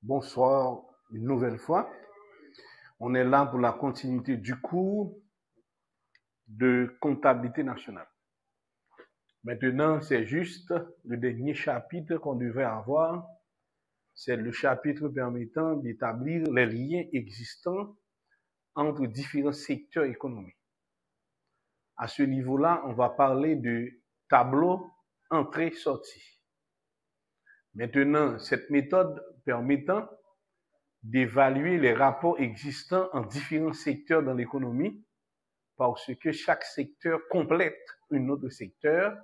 Bonsoir une nouvelle fois. On est là pour la continuité du cours de comptabilité nationale. Maintenant, c'est juste le dernier chapitre qu'on devait avoir. C'est le chapitre permettant d'établir les liens existants entre différents secteurs économiques. À ce niveau-là, on va parler de tableau entrée-sortie. Maintenant, cette méthode permettant d'évaluer les rapports existants en différents secteurs dans l'économie, parce que chaque secteur complète un autre secteur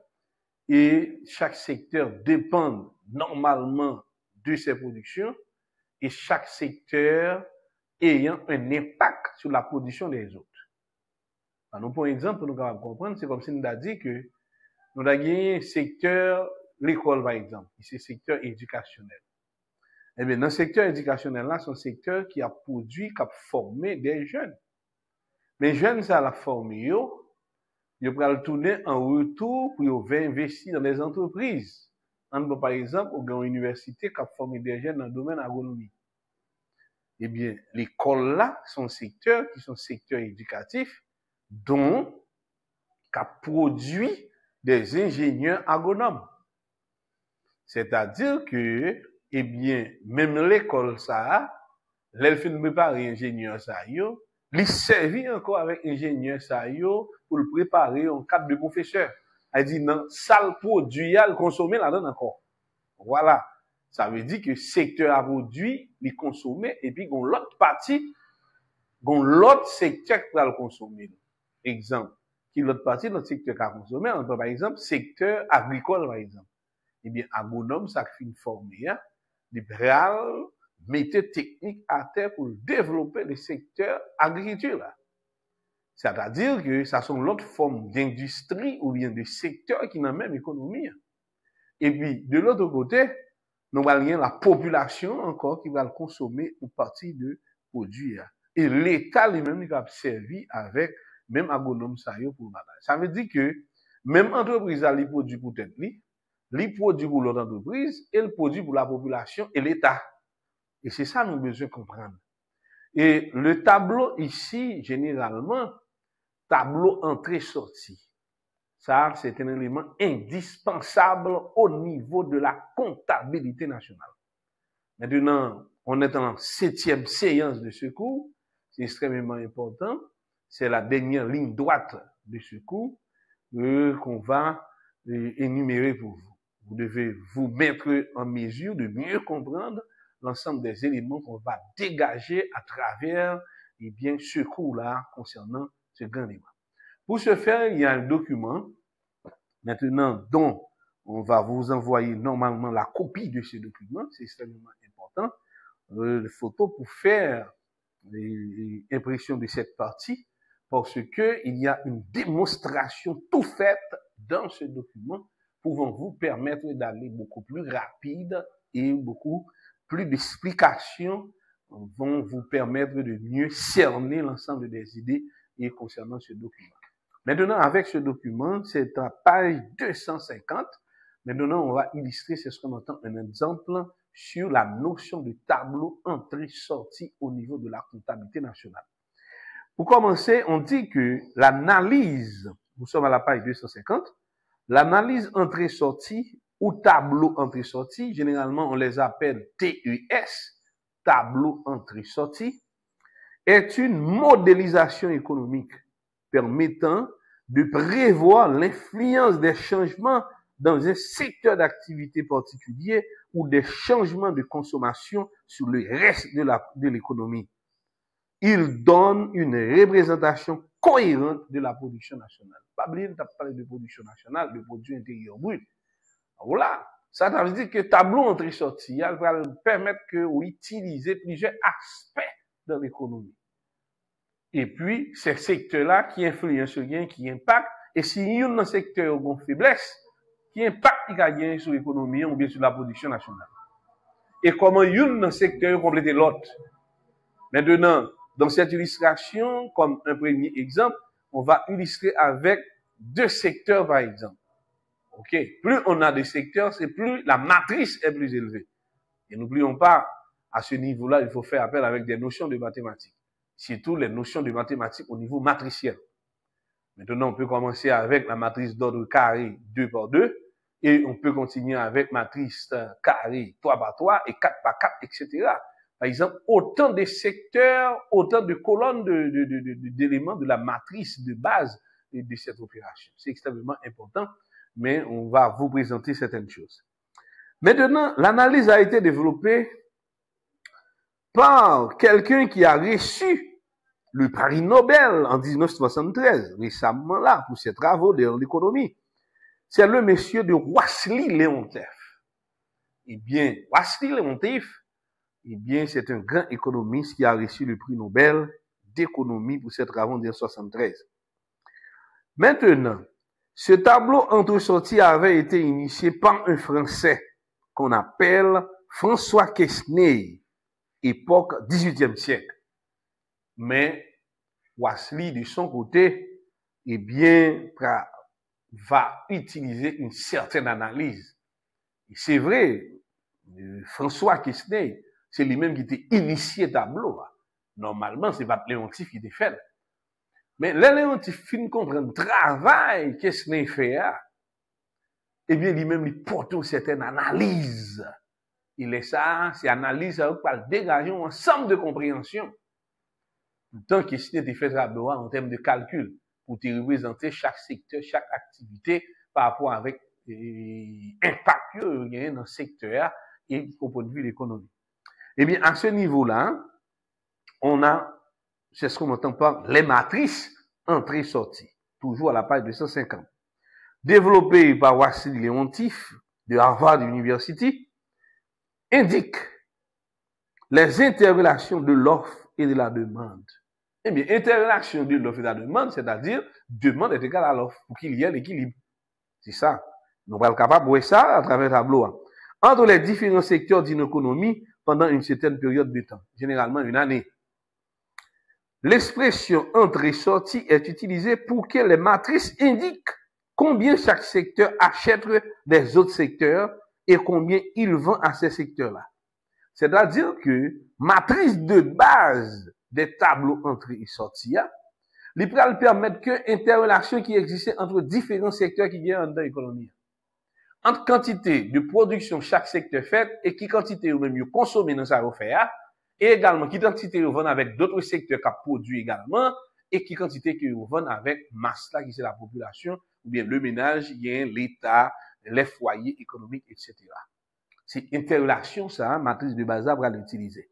et chaque secteur dépend normalement de ses productions et chaque secteur ayant un impact sur la production des autres. Alors, pour exemple, nous allons comprendre, c'est comme si nous avons dit que nous avons gagné secteur l'école, par exemple, c'est le secteur éducationnel. Eh bien, dans le secteur éducationnel-là, c'est un secteur qui a produit, qui a formé des jeunes. Les jeunes, ça l'a formé, ils vont le tourner en retour pour investir dans les entreprises. Par exemple, au une université qui a formé des jeunes dans le domaine agronomie. Eh bien, l'école-là, sont un secteur qui sont secteurs éducatifs, dont qui a produit des ingénieurs agronomes. C'est-à-dire que, eh bien, même l'école, ça, l'elfine préparer ingénieur, ça, il servit encore avec ingénieur, ça, pour le préparer en cadre de professeur. Elle dit, non, ça le produit, il consommer là-dedans encore. Voilà. Ça veut dire que secteur a produit, il consomme, et puis, on l'autre partie, on l'autre secteur qui va le consommer. Exemple. Qui l'autre partie, notre secteur qui a consommé, par exemple, secteur agricole, par exemple. Eh bien, agronome, ça fait une formée, libéral, méthode technique à terre pour développer le secteur agriculture. C'est-à-dire que ça sont l'autre forme d'industrie ou bien de secteur qui n'a même économie. Et puis, de l'autre côté, nous avons la population encore qui va le consommer une partie de produits. Et l'État lui-même va servir avec même agronome ça pour malade. Ça veut dire que même entreprise a les produits pour tête li produit pour l'autre entreprise et le produit pour la population et l'État. Et c'est ça nous avons besoin de comprendre. Et le tableau ici, généralement, tableau entrée-sortie. Ça, c'est un élément indispensable au niveau de la comptabilité nationale. Maintenant, on est en 7e séance de ce cours. C'est extrêmement important. C'est la dernière ligne droite de ce cours qu'on va énumérer pour vous. Vous devez vous mettre en mesure de mieux comprendre l'ensemble des éléments qu'on va dégager à travers ce cours-là concernant ce grand débat. Pour ce faire, il y a un document maintenant dont on va vous envoyer normalement la copie de ce document. C'est extrêmement important. Les photos pour faire l'impression de cette partie parce que il y a une démonstration tout faite dans ce document pouvant vous permettre d'aller beaucoup plus rapide et beaucoup plus d'explications vont vous permettre de mieux cerner l'ensemble des idées et concernant ce document. Maintenant, avec ce document, c'est à page 250. Maintenant, on va illustrer, c'est ce qu'on entend, un exemple sur la notion de tableau entrée-sortie au niveau de la comptabilité nationale. Pour commencer, on dit que l'analyse, nous sommes à la page 250, l'analyse entrée-sortie ou tableau entrée-sortie, généralement on les appelle TES, tableau entrée-sortie, est une modélisation économique permettant de prévoir l'influence des changements dans un secteur d'activité particulier ou des changements de consommation sur le reste de l'économie. Il donne une représentation cohérente de la production nationale. Pas oublier de parler de production nationale, de produit intérieur brut. Voilà. Ça veut dire que tableau entrée-sortie, il va permettre que vous utilisez plusieurs aspects de l'économie. Et puis, ces secteurs-là qui influencent sur rien, qui impactent, et si il y a un secteur a une faiblesse, qui impacte gagne sur l'économie ou bien sur la production nationale. Et comment il y a un secteur complète l'autre. Maintenant, dans cette illustration, comme un premier exemple, on va illustrer avec deux secteurs par exemple. Ok, plus on a des secteurs, c'est plus la matrice est plus élevée. Et n'oublions pas, À ce niveau-là, il faut faire appel avec des notions de mathématiques, surtout les notions de mathématiques au niveau matriciel. Maintenant, on peut commencer avec la matrice d'ordre carré 2 par 2, et on peut continuer avec matrice carré 3 par 3 et 4 par 4, etc. Par exemple, autant de secteurs, autant de colonnes d'éléments de la matrice de base de cette opération. C'est extrêmement important, mais on va vous présenter certaines choses. Maintenant, l'analyse a été développée par quelqu'un qui a reçu le prix Nobel en 1973, récemment là, pour ses travaux dans l'économie. C'est le monsieur de Wassily Leontief. Eh bien, Wassily Leontief, eh bien, c'est un grand économiste qui a reçu le prix Nobel d'économie pour ses travaux en 1973. Maintenant, ce tableau entre-sorti avait été initié par un Français qu'on appelle François Quesnay, époque 18e siècle. Mais Wassily, de son côté, eh bien, va utiliser une certaine analyse. Et c'est vrai, François Quesnay, c'est lui-même qui était initié tableau. Normalement, c'est pas Leontief qui était fait. Mais Leontief fin comprendre travail Quesnay fait, eh bien, lui-même, il porte une certaine analyse. Il est ça, c'est analyse par dégager un ensemble de compréhension. Tant Quesnay te fait tableau en termes de calcul pour te représenter chaque secteur, chaque activité par rapport avec l'impact qu'il y a dans le secteur et au point de vue de l'économie. Eh bien, à ce niveau-là, on a, c'est ce qu'on entend par les matrices entrée-sortie, toujours à la page 250. Développé par Wassily Leontief de Harvard University, indique les interrelations de l'offre et de la demande. Eh bien, interrelation de l'offre et de la demande, c'est-à-dire demande est égale à l'offre pour qu'il y ait l'équilibre. C'est ça. Nous sommes capables de voir ça à travers le tableau. Entre les différents secteurs d'une économie pendant une certaine période de temps, généralement une année. L'expression entrée-sortie est utilisée pour que les matrices indiquent combien chaque secteur achète des autres secteurs et combien il vend à ces secteurs-là. C'est-à-dire que matrice de base des tableaux entrée et sortie, il peut permettre que interrelation qui existe entre différents secteurs qui viennent dans l'économie. Entre quantité de production chaque secteur fait et qui quantité ou même consommé dans sa refaire, et également qui quantité vous vendez avec d'autres secteurs qui produisent également, et qui quantité que vous vendez avec masse là, qui c'est la population, ou bien le ménage, l'État, les foyers économiques, etc. C'est interrelation, ça, matrice de base à l'utiliser.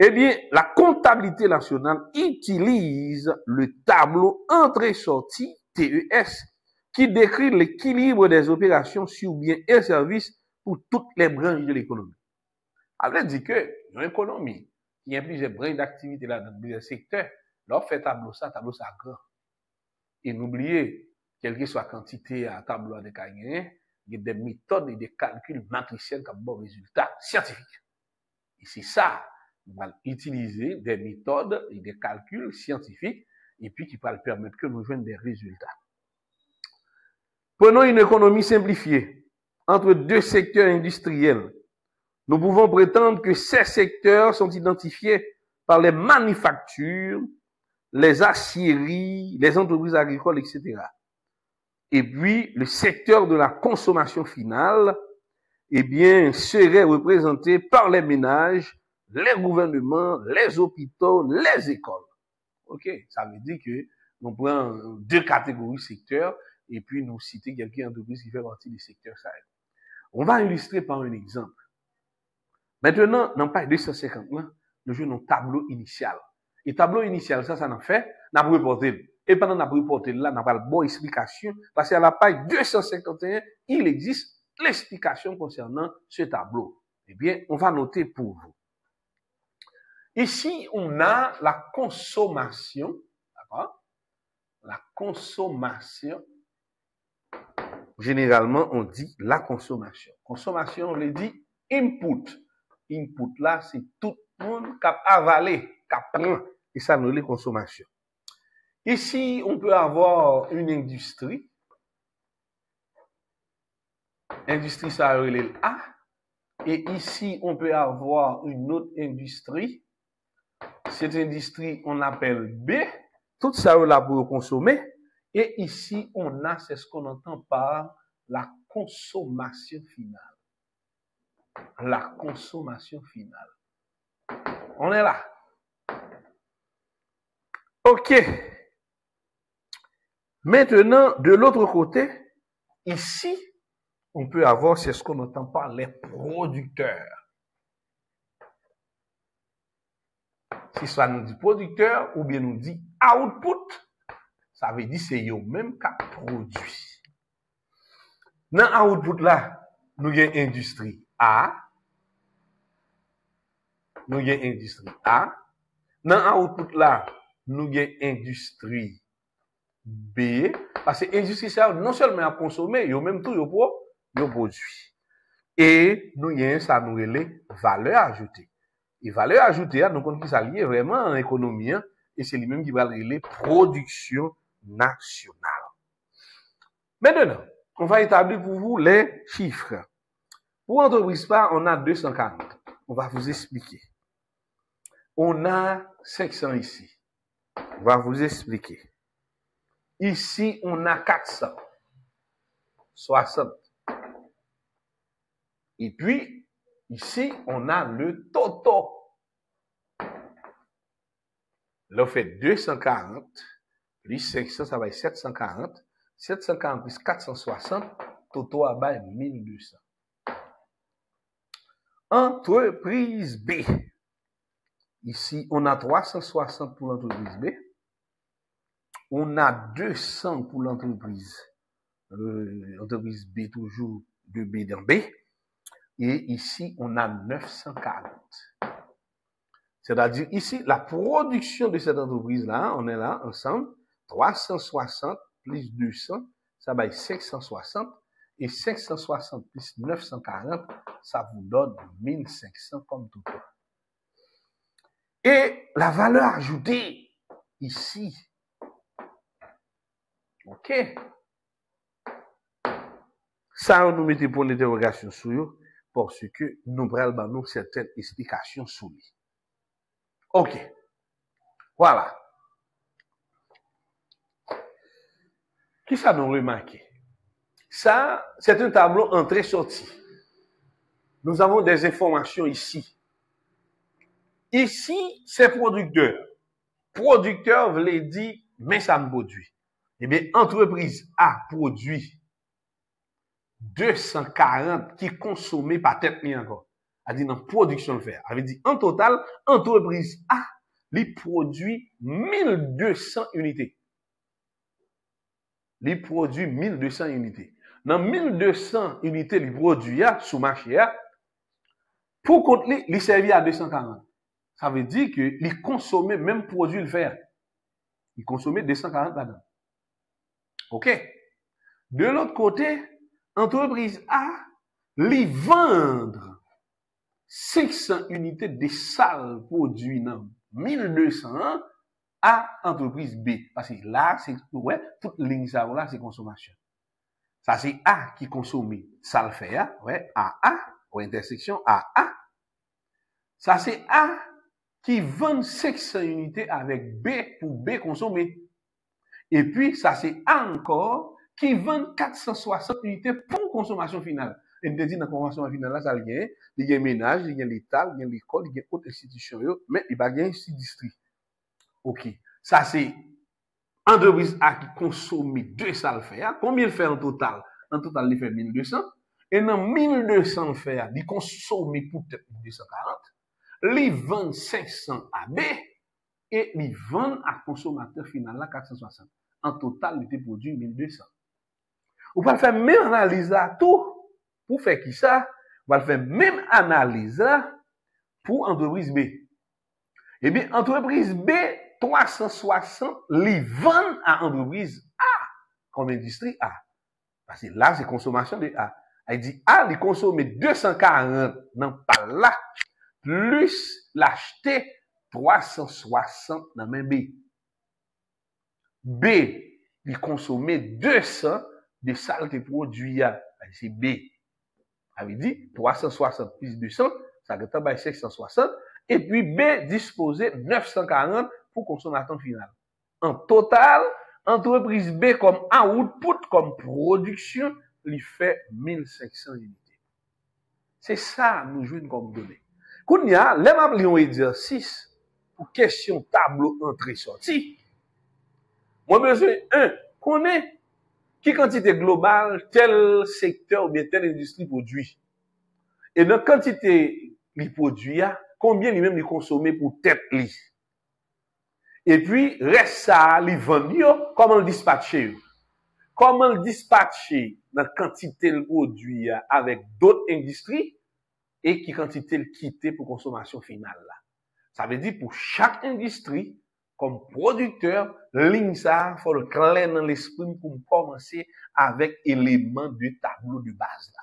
Eh bien, la comptabilité nationale utilise le tableau entrée-sortie, TES, qui décrit l'équilibre des opérations sur biens et services pour toutes les branches de l'économie. Alors, dit que l'économie, il y a plusieurs branches d'activité là dans plusieurs secteurs, là, on fait tableau ça grand. Et n'oubliez, quelle que soit la quantité à tableau de gagner, il y a des méthodes et des calculs matriciels comme bon résultat scientifique. Et c'est ça, on va utiliser des méthodes et des calculs scientifiques et puis qui va permettre que nous joignons des résultats. Prenons une économie simplifiée entre deux secteurs industriels. Nous pouvons prétendre que ces secteurs sont identifiés par les manufactures, les aciéries, les entreprises agricoles, etc. Et puis, le secteur de la consommation finale, eh bien, serait représenté par les ménages, les gouvernements, les hôpitaux, les écoles. OK? Ça veut dire que nous prenons deux catégories de secteurs et puis nous citer quelques entreprises qui fait partie du secteur ça. On va illustrer par un exemple. Maintenant, dans page 250, nous jouons un tableau initial. Et tableau initial, ça en fait, n'a pas reporté. Et pendant n'a pas reporté là, n'a pas de bonne explication, parce qu'à la page 251, il existe l'explication concernant ce tableau. Eh bien, on va noter pour vous. Ici, on a la consommation, d'accord? La consommation. Généralement, on dit la consommation. Consommation, on le dit input. Input là, c'est tout le monde qui a avalé, qui prend. Et ça, nous les consommations. Ici, on peut avoir une industrie. Industrie, ça relève A. Et ici, on peut avoir une autre industrie. Cette industrie, on appelle B. Tout ça, on l'a pour consommer. Et ici, on a, c'est ce qu'on entend par la consommation finale. La consommation finale. On est là. OK. Maintenant, de l'autre côté, ici, on peut avoir, c'est ce qu'on entend par les producteurs. Si ça nous dit producteur ou bien nous dit output, ça veut dire c'est eux même qui produit. Dans output là, nous avons industrie A. Nous avons industrie A. Dans output là, nous avons industrie B. Parce que l'industrie, ça non seulement à consommer, ils même tout, ils produit. Et nous avons ça, nous les valeur ajoutée. Et valeur ajoutée, nous comptons que ça lié vraiment en économie, et c'est lui-même qui va les production nationale. Maintenant, on va établir pour vous les chiffres. Pour entreprise par, on a 240. On va vous expliquer. On a 500 ici. On va vous expliquer. Ici, on a 460. Et puis, ici, on a le toto. Là, on fait 240 plus 500, ça va être 740. 740 plus 460, toto à bas 1200. Entreprise B. Ici, on a 360 pour l'entreprise B. On a 200 pour l'entreprise entreprise B, toujours de B dans B. Et ici, on a 940. C'est-à-dire, ici, la production de cette entreprise-là, on est là, ensemble, 360 plus 200, ça va être 560. Et 560 plus 940, ça vous donne 1500 comme tout. Et la valeur ajoutée, ici, OK. Ça, nous mettons pour l'interrogation sur eux, parce que nous prenons certaines explications sur lui. OK. Voilà. Qui ça nous remarque? Ça, c'est un tableau entrée-sortie. Nous avons des informations ici. Ici, c'est producteur. Producteur veut dire, mais ça me produit. Eh bien, entreprise A produit 240 qui consommé par tête ni encore. A dit dans production de fer. A dit en total, entreprise A lui produit 1200 unités. Lui produit 1200 unités. Dans 1200 unités, lui produit sous marché, pour compte lui servi à 240. Ça veut dire que lui consomme même produit le fer. Il consomme 240 là-dedans. OK? De l'autre côté, entreprise A lui vendre 500 unités de sales produits dans 1200 à entreprise B. Parce que là, c'est, ouais, toute ligne ça, là, c'est consommation. Ça, c'est A qui consomme sale fer, ouais, AA, ou intersection AA. Ça, c'est A qui vend 500 unités avec B pour B consommer. Et puis, ça, c'est A encore qui vend 460 unités pour consommation finale. Et nous dit dans la consommation finale, là, ça il y a ménage, il y a l'État, il y a l'école, il y a autres institutions, mais il y a bien ici district. OK. Ça, c'est entreprise A qui consomme 2 salles fer. Combien il fait en total? En total, il fait 1200. Et dans 1200 fer, il consomme pour 240. Il vend 500 à B et il vend à consommateur final là 460. En total, il était produit 1200. On va faire même analyse là tout pour faire qui ça? On va faire même analyse là pour entreprise B. Eh bien, entreprise B 360 les vend à entreprise A comme industrie A. Parce que là, c'est consommation de A. Elle dit A, il consomme 240, non pas là, plus l'acheter 360 dans même B. B, il consomme 200 de sales que produit A. C'est B. Ça veut dire 360 plus 200, ça veut dire 560. Et puis B disposer 940 pour consommateur final. En total, entreprise B comme output, comme production, il fait 1500 unités. C'est ça nous jouons comme données. Quand il y a, les m'appeler un exercice pour question tableau entrée-sortie. Moi, besoin, connaît qui quantité globale tel secteur ou bien telle industrie produit. Et dans quantité li produit, combien lui-même il consomme pour tête li. Et puis, reste ça, li vend comment le dispatcher. Comment le dispatcher dans quantité le produit avec d'autres industries et qui quantité le quitter pour consommation finale là. Ça veut dire pour chaque industrie, comme producteur, ligne ça, faut le clair dans l'esprit pour commencer avec élément du tableau de base là.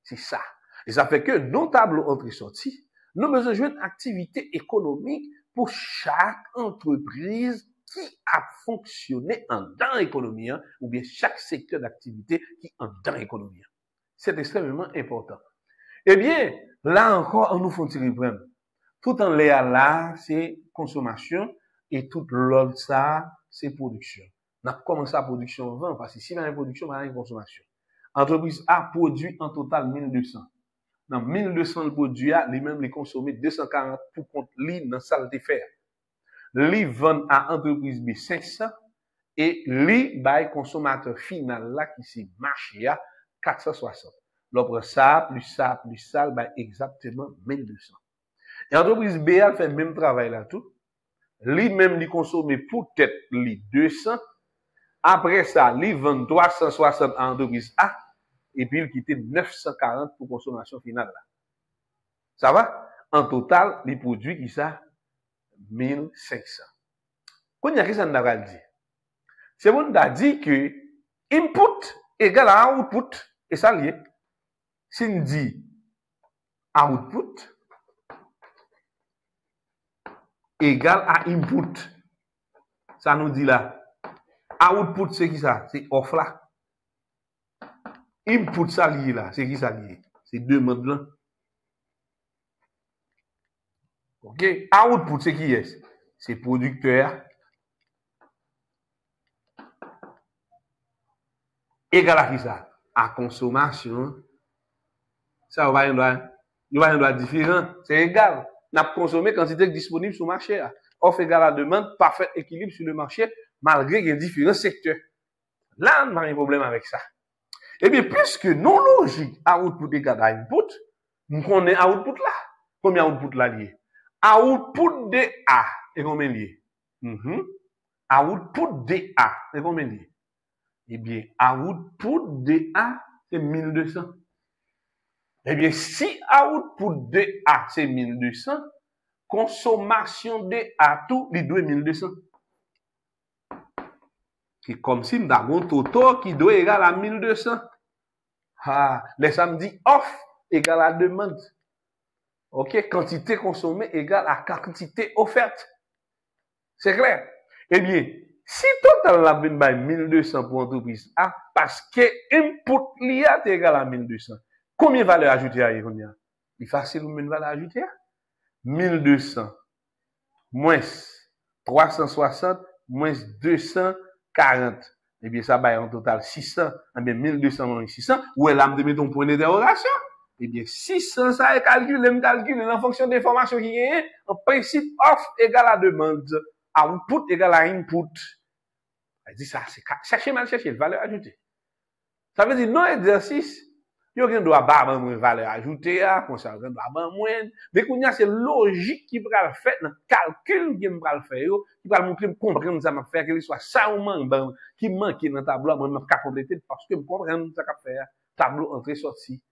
C'est ça. Et ça fait que dans le tableau entrée-sortie, nous avons besoin d'une activité économique pour chaque entreprise qui a fonctionné en dans l'économie, ou bien chaque secteur d'activité qui en dans l'économie. C'est extrêmement important. Eh bien, là encore, on nous faut tirer prendre. Tout en l'air là, c'est consommation, et tout l'autre ça, c'est production. On a commencé la production avant, parce que si on a une production, on a une consommation. Entreprise A produit en total 1200. Dans 1200 le produit A, lui-même les consommer 240 pour compte li dans salle de faire. Li vend à entreprise B 500 et li bail consommateur final là qui c'est marché à 460. L'autre ça plus ça plus ça bail exactement 1200. Et entreprise B a fait même travail là tout. Li même li consomme pour tête li 200. Après ça, li vend 360 à entreprise A et puis il quitte 940 pour consommation finale là. Ça va? En total, les produits qui ça 1500. Quand il y a qu'est-ce qu'on a dit? C'est bon a dit que input égale à output et ça lié. Si on dit output égale à input, ça nous dit là. Output c'est qui ça? C'est off là. Input ça lié là, c'est qui ça lié? C'est deux modes là. OK, output c'est qui est? C'est producteur égal à qui ça? À consommation. Ça va un droit différent, c'est égal. N'a consommé quantité disponible sur le marché. Offre égale à demande, parfait équilibre sur le marché malgré qu'il y a différents secteurs. Là, on n'a pas un problème avec ça. Eh bien, puisque non logique output égale à input, nous connaissons output là. Combien output là lié? Output de A est combien lié? Output de A est combien lié? Eh bien, output de A c'est 1200. Eh bien, si output de A c'est 1200, consommation de A tout les doit 1200. C'est comme si nous avons un total qui doit égal à 1200. Ah, les samedis off égale à demande. OK, quantité consommée égale à quantité offerte. C'est clair? Eh bien, si total la vient by 1200 pour entreprise A, parce que input l'IA est égal à 1200, combien de valeur ajoutée à y? C'est facile ou une valeur ajoutée? 1200 moins 360 moins 240. Eh bien, ça va en total 600. Eh bien, 1200 moins 600. Où est l'âme de mettre un point d'interrogation? Eh bien, 600, ça est calculé en fonction des informations qui y a. En principe, off égale à demande. Output égale à input. Ça dit ça, c'est chercher mal chercher, valeur ajoutée. Ça veut dire, non exercice, il y a un doit pas une valeur ajoutée, comme ça, il doit pas moins. Mais qu'on y a, c'est logique qui va le faire, dans calcul qui va le faire, qui va montrer, comprendre ça m'a fait, qu'il soit ça ou man, qui manque dans le tableau, moi, je vais compléter parce que je comprends ça qu'a faire, tableau entrée-sortie.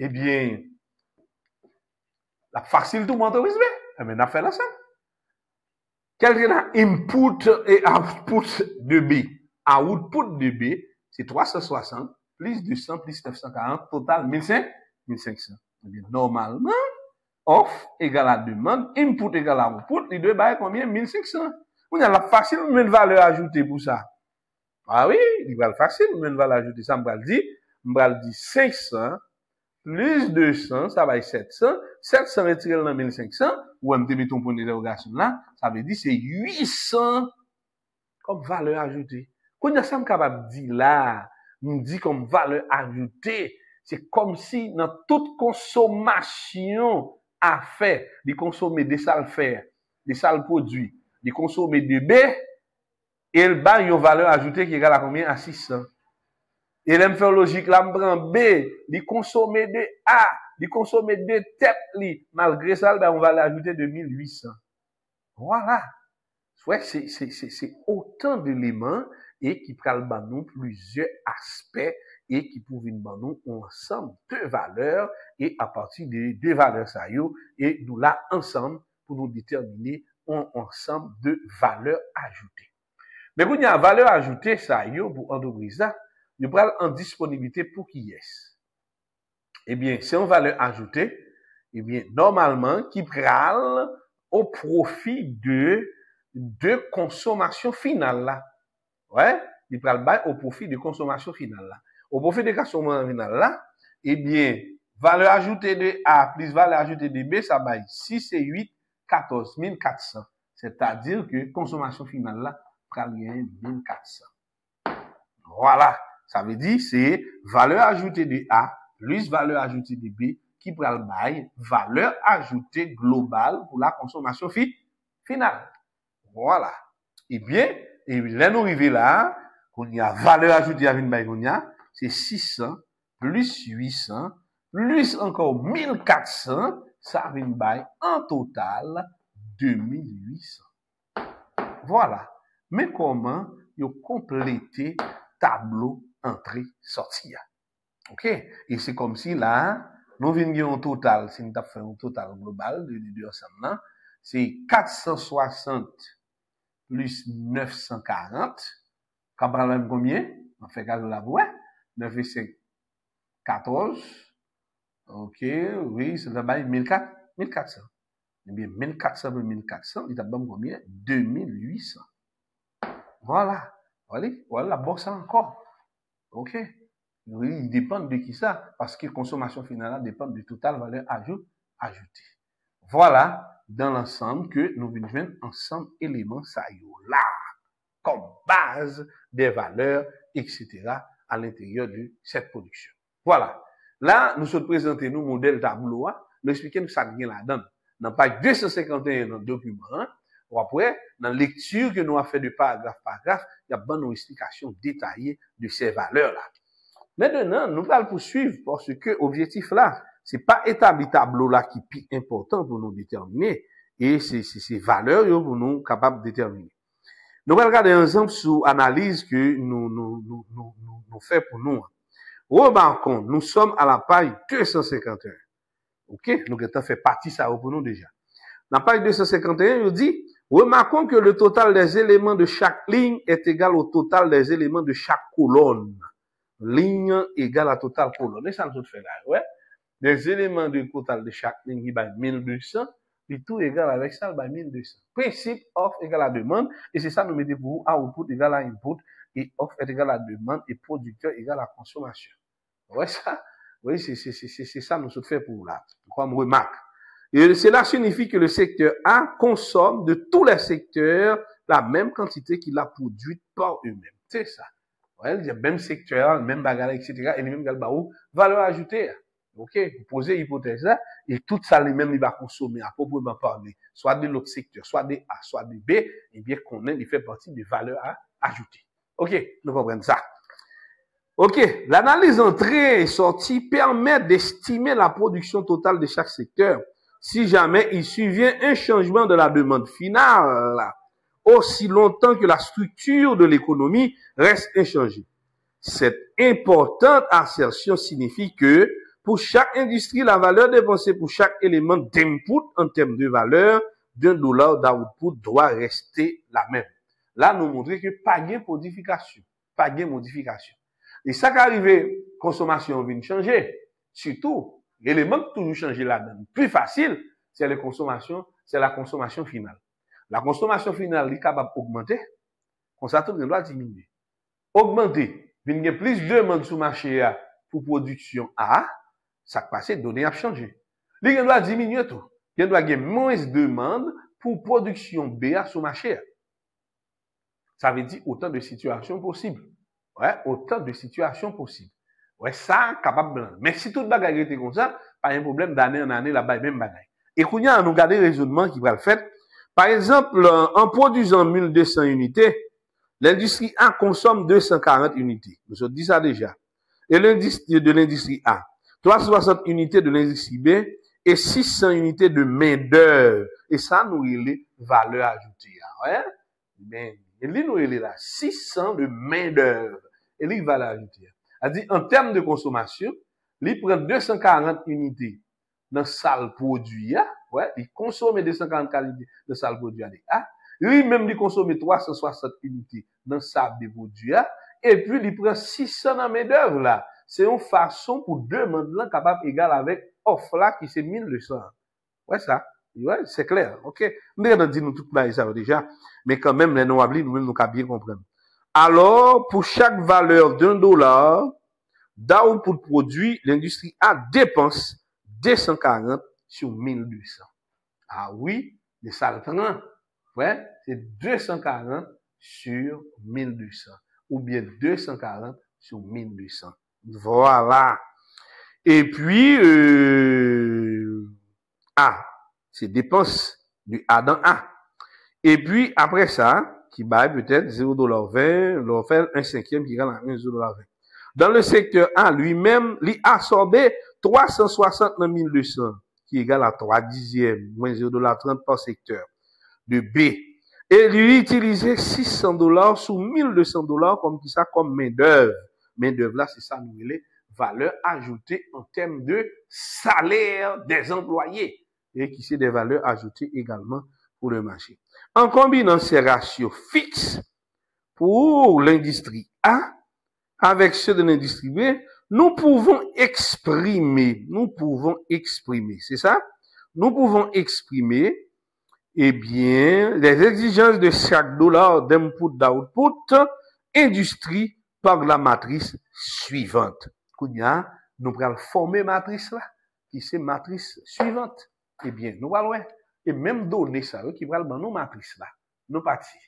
Eh bien, la facile tout le monde entreprise, mais on a fait l'ensemble. Quelqu'un a input et output de B. Output de B, c'est 360 plus 200 plus 940, total 1500. Normalement, off égale à demande, input égale à output, les deux bails combien? 1500. On a la facile, mais une valeur ajoutée pour ça. Ah oui, il va le facile, mais une valeur ajoutée. Ça, on va le dire 500 plus 200, ça va être 700. 700 retiré dans 1500, ou on te met ton point d'interrogation là, ça veut dire c'est 800 comme valeur ajoutée. Quand on est capable de dire là, nous dit comme valeur ajoutée, c'est comme si dans toute consommation à faire, de consommer des sales faire, des sales produits, de consommer des B, et le bas une valeur ajoutée qui est égale à combien? À 600. Et l'aime faire logique, là, me prend B, de consommer des A, de consommer des têtes, malgré ça, ben, on va l'ajouter de 1800. Voilà. Ouais, c'est autant d'éléments et qui prennent nous plusieurs aspects et qui pouvent nous ensemble de valeurs et à partir de deux valeurs ça et nous là ensemble pour nous déterminer un ensemble de valeurs ajoutées. Mais quand il y a valeur ajoutée ça pour entreprise là, il prend en disponibilité pour qui est. Eh bien, c'est une valeur ajoutée, eh bien normalement qui prend au profit de consommation finale là. Ouais, il prend le bail au profit de consommation finale là. Au profit de consommation finale là, eh bien, valeur ajoutée de A plus valeur ajoutée de B, ça bail 6 et 8, 14 400. C'est-à-dire que consommation finale là, prend bien 1400. Voilà. Ça veut dire c'est valeur ajoutée de A plus valeur ajoutée de B qui prend le bail valeur ajoutée globale pour la consommation finale. Voilà. Eh bien, et là, nous arrivons là, qu'on y a valeur ajoutée à une baïgonia, c'est 600, plus 800, plus encore 1400, ça vient bail en total 2800. Voilà. Mais comment y compléter tableau entrée-sortie? OK? Et c'est comme si là, nous venons en total, si nous avons fait un total global de deux ensemble, c'est 460 plus 940. Quand on même combien? On fait cas de la voix. 9 et 5, 14. OK, oui, c'est là-bas 1400. Eh bien, 1400 plus 1400, il a bon combien? 2800. Voilà. Voilà la bourse encore. OK. Oui, il dépend de qui ça? Parce que consommation finale dépend du total valeur ajoutée. Voilà, dans l'ensemble, que nous venons joindre ensemble éléments ça là, comme base des valeurs, etc., à l'intérieur de cette production. Voilà. Là, nous sommes présentés nous modèle tableau, nous expliquons que ça vient là-dedans. Dans page 251 dans le document, ou après, dans la lecture que nous avons fait de paragraphe par paragraphe, il y a bonne explication détaillée de ces valeurs-là. Maintenant, nous allons poursuivre parce que l'objectif là, c'est pas établir tableau là qui est important pour nous déterminer et c'est ces valeurs pour nous capables de déterminer. Nous allons regarder ensemble sur l'analyse que nous fait pour nous. Remarquons, nous sommes à la page 251. OK? Nous avons fait partie ça pour nous déjà. La page 251, il dit, remarquons que le total des éléments de chaque ligne est égal au total des éléments de chaque colonne. Ligne égale à total colonne. Et ça nous fait là, ouais. Les éléments du total de chaque ligne qui va 1200, et tout égal avec ça, va 1200. Principe offre égale à demande, et c'est ça nous mettons pour vous, output égale à input, et offre est égal à demande, et producteur égale à consommation. Ouais, ça? Oui, c'est ça nous fait pour vous là. Comme remarque. Et cela signifie que le secteur A consomme de tous les secteurs la même quantité qu'il a produite par eux-mêmes. C'est ça. Ouais, il y a même secteur, même bagarre, etc. Et les mêmes valeur ajoutée. OK? Vous posez l'hypothèse là, et tout ça, les mêmes, il va consommer à proprement parler, soit de l'autre secteur, soit de A, soit de B, et bien qu'on ait, il fait partie des valeurs ajoutées. OK? Nous comprenons ça. OK. L'analyse entrée et sortie permet d'estimer la production totale de chaque secteur si jamais il survient un changement de la demande finale, aussi longtemps que la structure de l'économie reste inchangée. Cette importante assertion signifie que pour chaque industrie, la valeur dépensée pour chaque élément d'input en termes de valeur d'un dollar d'output doit rester la même. Là, nous montrons que pas de modification. Pas de modification. Et ça qui arrive, consommation vient changer. Surtout, l'élément qui toujours changer là-dedans. Plus facile, c'est la consommation finale. La consommation finale est capable d'augmenter, comme ça, tout le monde doit diminuer. Augmenter, il y a plus de demande sur le marché pour production A, Ça passe, données a changé. Il doit diminuer tout. Il doit avoir moins de demande pour production BA sur le marché. Ça veut dire autant de situations possibles. Ouais, autant de situations possibles. Ouais, ça, capable. Mais si tout le bagage était comme ça, pas un problème d'année en année, là-bas, même bagage. Et qu'on y a, nous garder le raisonnement qui va le faire. Par exemple, en produisant 1200 unités, l'industrie A consomme 240 unités. Nous avons dit ça déjà. Et l'industrie de l'industrie A, 360 unités de l'industrie B et 600 unités de main-d'œuvre. Et ça, nous, il est valeur ajoutée. Ouais? Mais, il nous, il est là. 600 de main-d'œuvre. Et il valeur ajoutée. C'est-à-dire, en termes de consommation, il prend 240 unités dans salle produit, ouais, il consomme 240 unités dans salle produit, lui-même, il consomme 360 unités dans salle de produit, et puis, il prend 600 dans main-d'œuvre, là. C'est une façon pour demander là, capable égal avec offre là, qui c'est 1200. Ouais, ça. Ouais, c'est clair. OK. Nous avons dit nous tout ça déjà, mais quand même, les non-hablis, nous-mêmes, nous avons bien comprendre. Alors, pour chaque valeur $1, d'où pour le produit, l'industrie A dépense 240 sur 1200. Ah oui, mais ça le prend. Ouais, c'est 240 sur 1200. Ou bien 240 sur 1200. Voilà. Et puis, A, c'est dépenses du A dans A. Et puis, après ça, qui baille peut-être $0.20, l'on fait un cinquième qui gagne $1.20. Dans le secteur A lui-même, il a absorbé 360 dans 1200, qui est égal à 3 dixièmes, moins $0.30 par secteur, de B. Et lui utiliser $600 sur $1.200 comme ça, comme main-d'œuvre. Main-d'œuvre là, c'est ça, nous, les valeurs ajoutées en termes de salaire des employés. Et qui c'est des valeurs ajoutées également pour le marché. En combinant ces ratios fixes pour l'industrie A avec ceux de l'industrie B, nous pouvons exprimer, c'est ça? Nous pouvons exprimer, eh bien, les exigences de chaque dollar d'input d'output industrie par la matrice suivante. Kounya, nous allons former matrice là, qui c'est matrice suivante. Eh bien, nous allons et même donner ça, qui va dans nos matrices là, nos parties.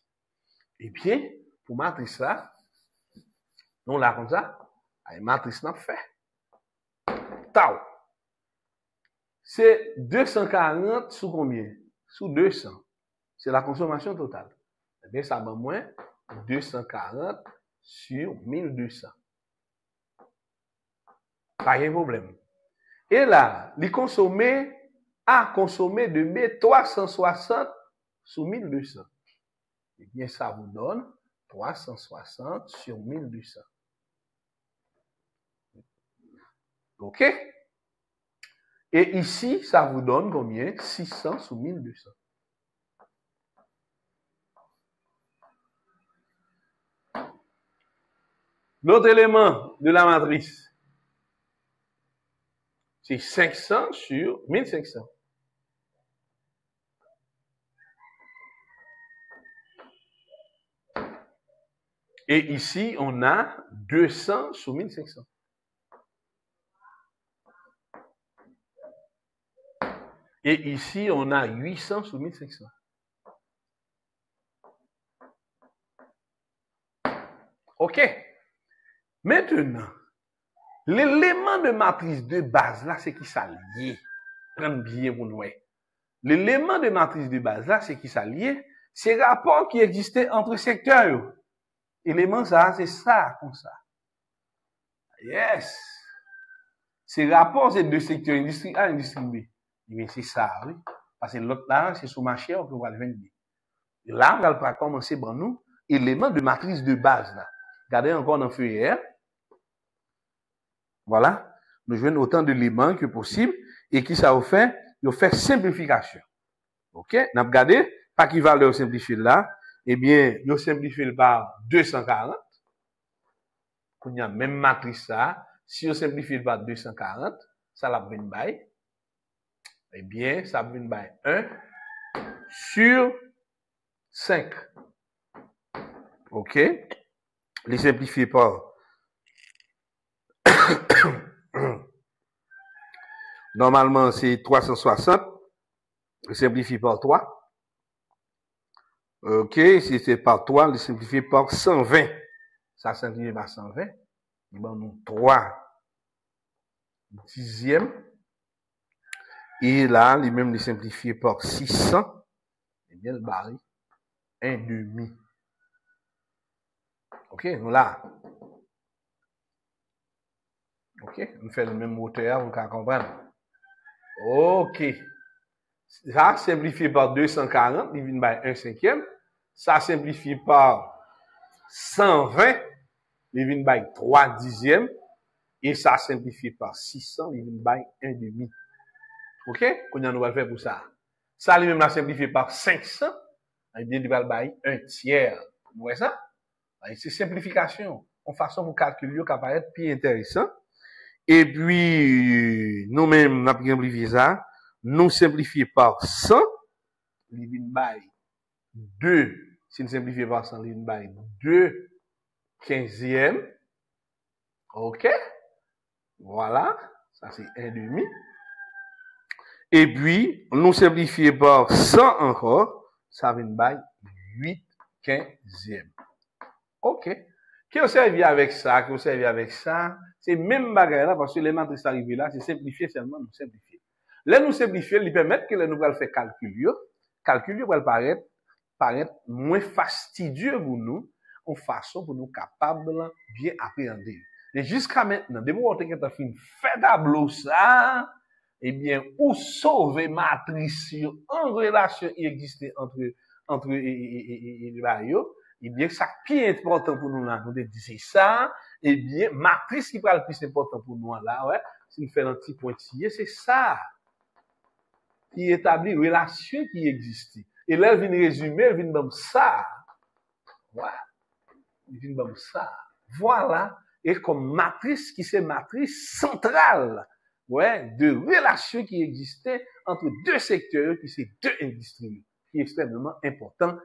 Eh bien, pour matrice là, nous là comme ça, une matrice n'a fait. Tau. C'est 240 sous combien? Sous 200. C'est la consommation totale. Eh bien, ça va moins 240 sur 1200. Pas de problème. Et là, les consommer a consommé de B 360 sur 1200. Eh bien, ça vous donne 360 sur 1200. OK? Et ici, ça vous donne combien? 600 sur 1200. L'autre élément de la matrice, c'est 500 sur 1500. Et ici, on a 200 sur 1500. Et ici, on a 800 sur 1500. OK. Maintenant, l'élément de matrice de base là, c'est qui ça lié. Prendre bien pour nous. L'élément de matrice de base là, c'est qui ça lié. C'est le rapport qui existait entre secteurs. Élément ça, c'est ça, comme ça. Yes. C'est le rapport, c'est deux secteurs, industrie A et industrie B. Mais c'est ça, oui. Parce que l'autre là, c'est sous marché, on peut voir le 22. Et là, on va commencer par nous, élément de matrice de base là. Regardez encore dans le feuille. Voilà. Nous jouons autant d'éléments que possible. Et qui ça vous fait? Vous fait simplification. OK? Nous avons regardé, par qui valeur simplifiée là? Eh bien, nous simplifions par 240. Qu'on y a même matrice ça. Si on simplifie par 240, ça la vient by. Eh bien, ça vient by 1 sur 5. OK? Les simplifier par Normalement, c'est 360. Je simplifie par 3. OK, si c'est par 3, je simplifie par 120. Ça simplifie par 120. Bon, nous 3 dixièmes. Et là, lui-même, il simplifie par 600. Et bien, le baril, 1 demi. OK, nous là. OK, on fait le même hauteur, vous pouvez comprendre. OK. Ça simplifie par 240, il vient par 1 cinquième. Ça simplifie par 120, il vient par 3 dixièmes. Et ça simplifie par 600, il vient par 1 demi. OK? Qu'on a nous va faire pour ça. Ça lui-même l'a simplifié par 500, et bien il va par 1 tiers. Vous voyez ça? C'est simplification. En façon pour calculer qui apparaît plus intéressant. Et puis, nous-mêmes, nous avons simplifié ça. Nous simplifions par 100, il vient par 2. Si nous simplifions par 100, il vient par 2 quinzièmes. OK? Voilà. Ça, c'est 1 demi. Et puis, nous simplifions par 100 encore. Ça vient par 8 quinzièmes. OK. Qui a servi avec ça, qui a servi avec ça, c'est même bagarre là, parce que les matrices arrivées là, c'est simplifier seulement, nous simplifier. Là, nous simplifier, lui permettre que nous allons faire calcul va paraître moins fastidieux pour nous, en façon pour nous capables bien appréhender. Et jusqu'à maintenant, dès qu'on a fait tableau ça, eh bien, ou sauver matrice en relation qui existait entre eh bien, ça qui est important pour nous là, nous de dire ça, eh bien, matrice qui est le plus important pour nous là, ouais, si nous faisons un petit pointillé, c'est ça qui établit relation qui existe. Et là, elle vient résumer, elle vient comme ça. Voilà. Elle vient comme ça. Voilà. Et comme matrice qui c'est matrice centrale, ouais, de relation qui existait entre deux secteurs, qui c'est deux industries, qui est extrêmement important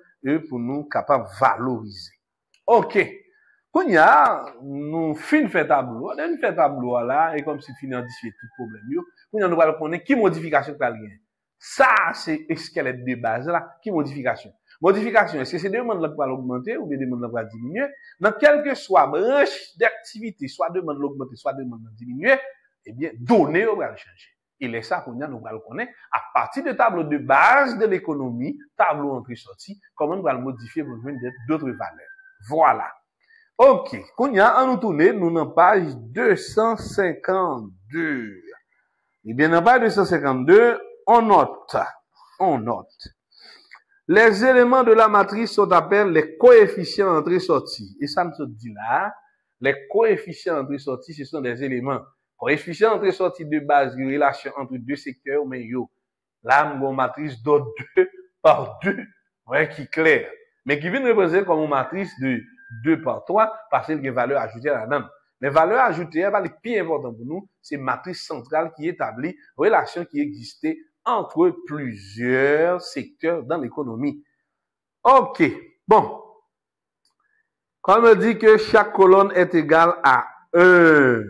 pour nous capables de valoriser. OK. Quand il y a, nous fin fait tableau, nous fait tableau là, et comme si fin identifier tout problème, quand nous allons connaître qui modification qu'il y a. Ça, c'est le squelette de base là, qui modification. Modification, est-ce que c'est demande là pour augmenter ou bien demande là pour diminuer? Dans quelle que soit branche d'activité, soit demande l'augmenter, soit demande la diminuer, eh bien, données on va le changer. Et c'est ça qu'on nous allons connaître à partir de tableau de base de l'économie, tableau entrée-sortie, comment nous allons modifier pour joindre d'autres valeurs. Voilà. OK. Qu'on y a, nous tourner, nous dans page 252. Eh bien, dans page 252, on note. Les éléments de la matrice sont appelés les coefficients entrée-sortie. Et ça nous dit là, les coefficients entrée-sortie, ce sont des éléments. Coefficient entrée-sortie de base, une relation entre deux secteurs, mais yo, là, une matrice de 2 par 2, ouais, qui est clair. Mais qui vient représenter comme une matrice de 2 par 3, parce qu'il y a une valeur ajoutée à la même. Les valeurs ajoutées, le plus important pour nous, c'est matrice centrale qui établit relation qui existait entre plusieurs secteurs dans l'économie. OK. Bon. Quand on dit que chaque colonne est égale à 1,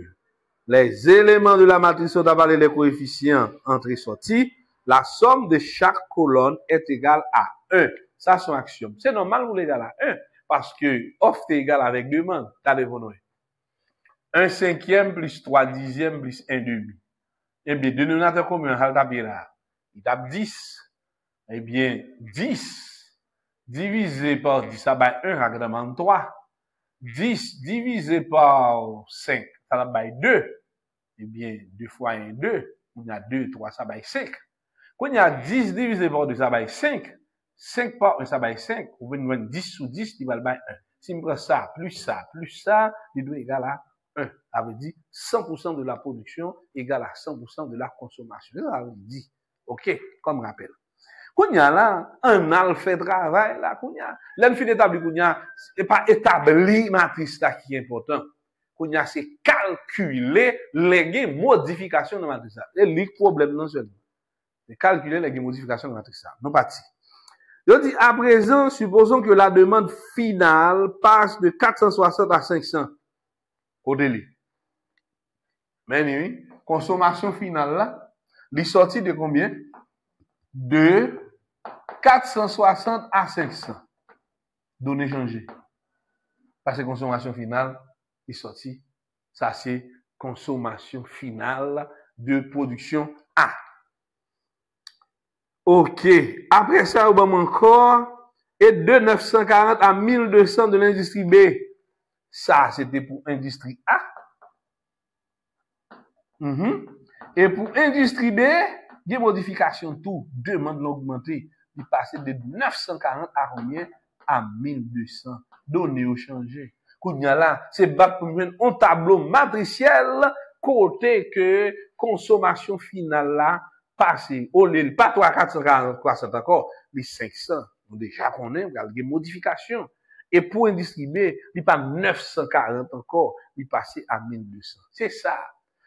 les éléments de la matrice sont appelés les coefficients entrée-sortie. La somme de chaque colonne est égale à 1. Ça, c'est un axiome. C'est normal pour l'égal à 1. Parce que offre est égal avec demande. T'as devenu 1 cinquième plus 3 dixièmes plus 1 demi. Eh bien, dénominateur commun, il tape 10. Eh bien, 10 divisé par 10, ça va 1, ça demande 3. 10 divisé par 5, ça va 2. Eh bien, 2 fois 1, 2. On a 2, 3, ça va 5. Quand il y a 10 divisé par 2, ça va 5. 5 par 1, ça va 5. Vous pouvez nous 10 sous 10, il va 1. Si on prend ça, il doit égal à 1. Ça veut dire 100% de la production égale à 100% de la consommation. Ça veut dire, OK, comme rappel. Quand il y a là, un al fait travail, là, quand il y a, l'enfin établi, quand il y a, c'est pas établi matrice là qui est important. Quand il y a, c'est calculer les modifications de matrice là. Et le problème, non seulement. C'est calculer les modifications de matrice là. Non parti. Je dis, à présent, supposons que la demande finale passe de 460 à 500 au délai. Mais oui, consommation finale là, Il est sorti de combien? De 460 à 500. Données changées. Parce que consommation finale est sortie. Ça, c'est consommation finale de production A. OK. Après ça, on va encore. Et de 940 à 1200 de l'industrie B. Ça, c'était pour industrie A. Et pour industrie B, il y a modification tout. Demande l'augmenter. Il passait de 940 à combien? À 1200. Données ont changé. Kounya là, c'est battre pour un tableau matriciel côté que consommation finale là passé. Au lieu pas 440 300 encore, les 500. On déjà connaît, il y a des modifications. Et pour industrie B, il pas 940 encore, il passé à 1200. C'est ça.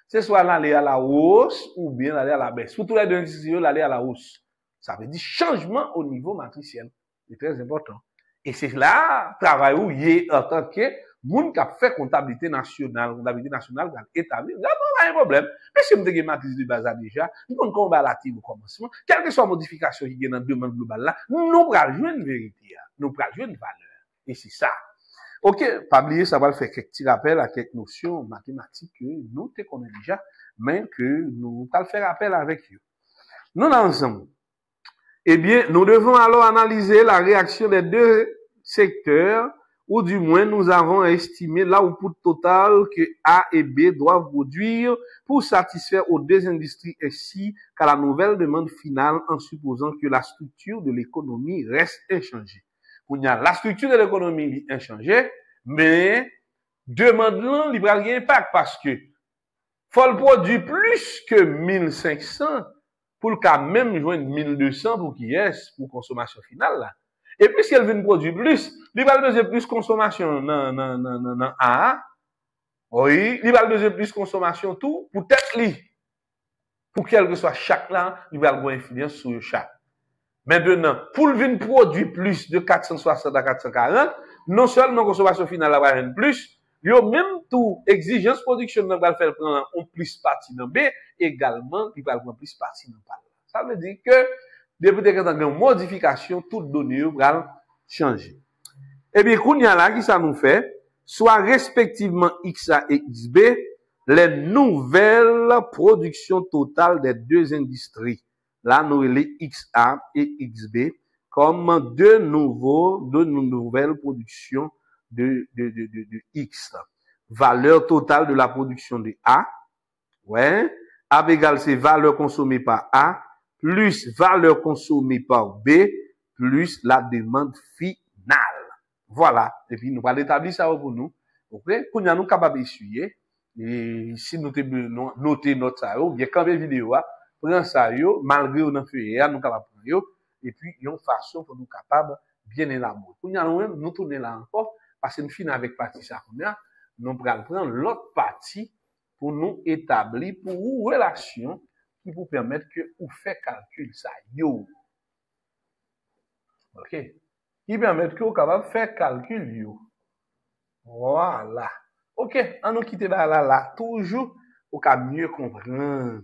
C'est soit l'aller à la hausse ou bien l'aller à la baisse. Pour tous les deux industries, l'aller à la hausse. Ça veut dire changement au niveau matriciel. C'est très important. Et c'est là, travail où il est en tant que moun qui a fait comptabilité nationale va établir. Là, pas un problème. Mais si vous avez une matrice de base déjà, nous avons un comparatif au commencement, quelle que soit la modification qui est dans le domaine global là, nous allons jouer une vérité, nous allons jouer une valeur. Et c'est ça. OK, pas oublier, ça va le faire quelques petits rappels à quelques notions mathématiques que nous te connaissons déjà, mais que nous allons faire appel avec eux. Nous ensemble. Eh bien, nous devons alors analyser la réaction des deux secteurs, ou du moins nous avons estimé l'output total que A et B doivent produire pour satisfaire aux deux industries ainsi qu'à la nouvelle demande finale en supposant que la structure de l'économie reste inchangée. La structure de l'économie est inchangée, mais demande-là, il va y avoir un impact parce que faut le produire plus que 1500 pour le cas même joindre 1200 pour qui est pour consommation finale là. Et puis si elle veut produire plus, il va besoin plus consommation dans A. Oui, il va besoin plus consommation tout pour tête li. Pour quel que soit chaque là, il va avoir influence sur chaque. Maintenant, pour venir produire plus de 460 à 440, non seulement consommation finale va être plus, yo même tout exigence production va faire prendre en plus partie dans B, également il va prendre plus partie dans A. Ça veut dire que depuis que vous une modification, toutes données vont changer. Eh bien, kounya là, qui ça nous fait? Soit respectivement XA et XB, les nouvelles productions totales des deux industries. Là, nous les XA et XB comme deux nouvelles productions de X. Valeur totale de la production de A. Ouais. A égale c'est valeur consommée par A plus valeur consommée par B, plus la demande finale. Voilà. Et puis, nous allons établir ça pour nous. OK? Pour nous capables d'essuyer. Et si nous notons notre ça, bien quand même vidéo, prends ça, malgré nous feuille, nous capables prendre, et puis, il y a une façon pour nous capables bien élaborer. Pour nous tourner là encore, parce que nous finissons avec partie ça, nous allons prendre l'autre partie pour nous établir pour une relation qui vous permettre que vous faites calcul ça, yo. OK? Qui permet que vous capable faire calcul, yo. Voilà. OK, on nous quitte là, toujours, pour qu'à mieux comprendre.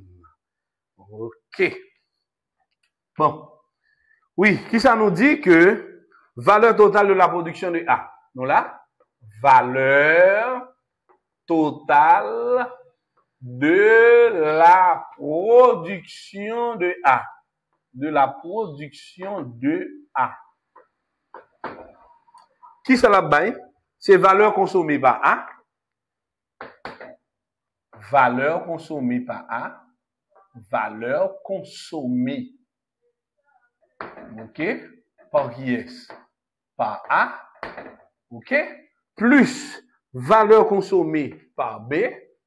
OK. Bon. Oui, qui ça nous dit que valeur totale de la production de A. Nous là, valeur totale de la production de A. De la production de A. Qui ça la baille? C'est valeur consommée par A. Valeur consommée par A. Valeur consommée. OK? Par qui est? Par A. OK? Plus valeur consommée par B.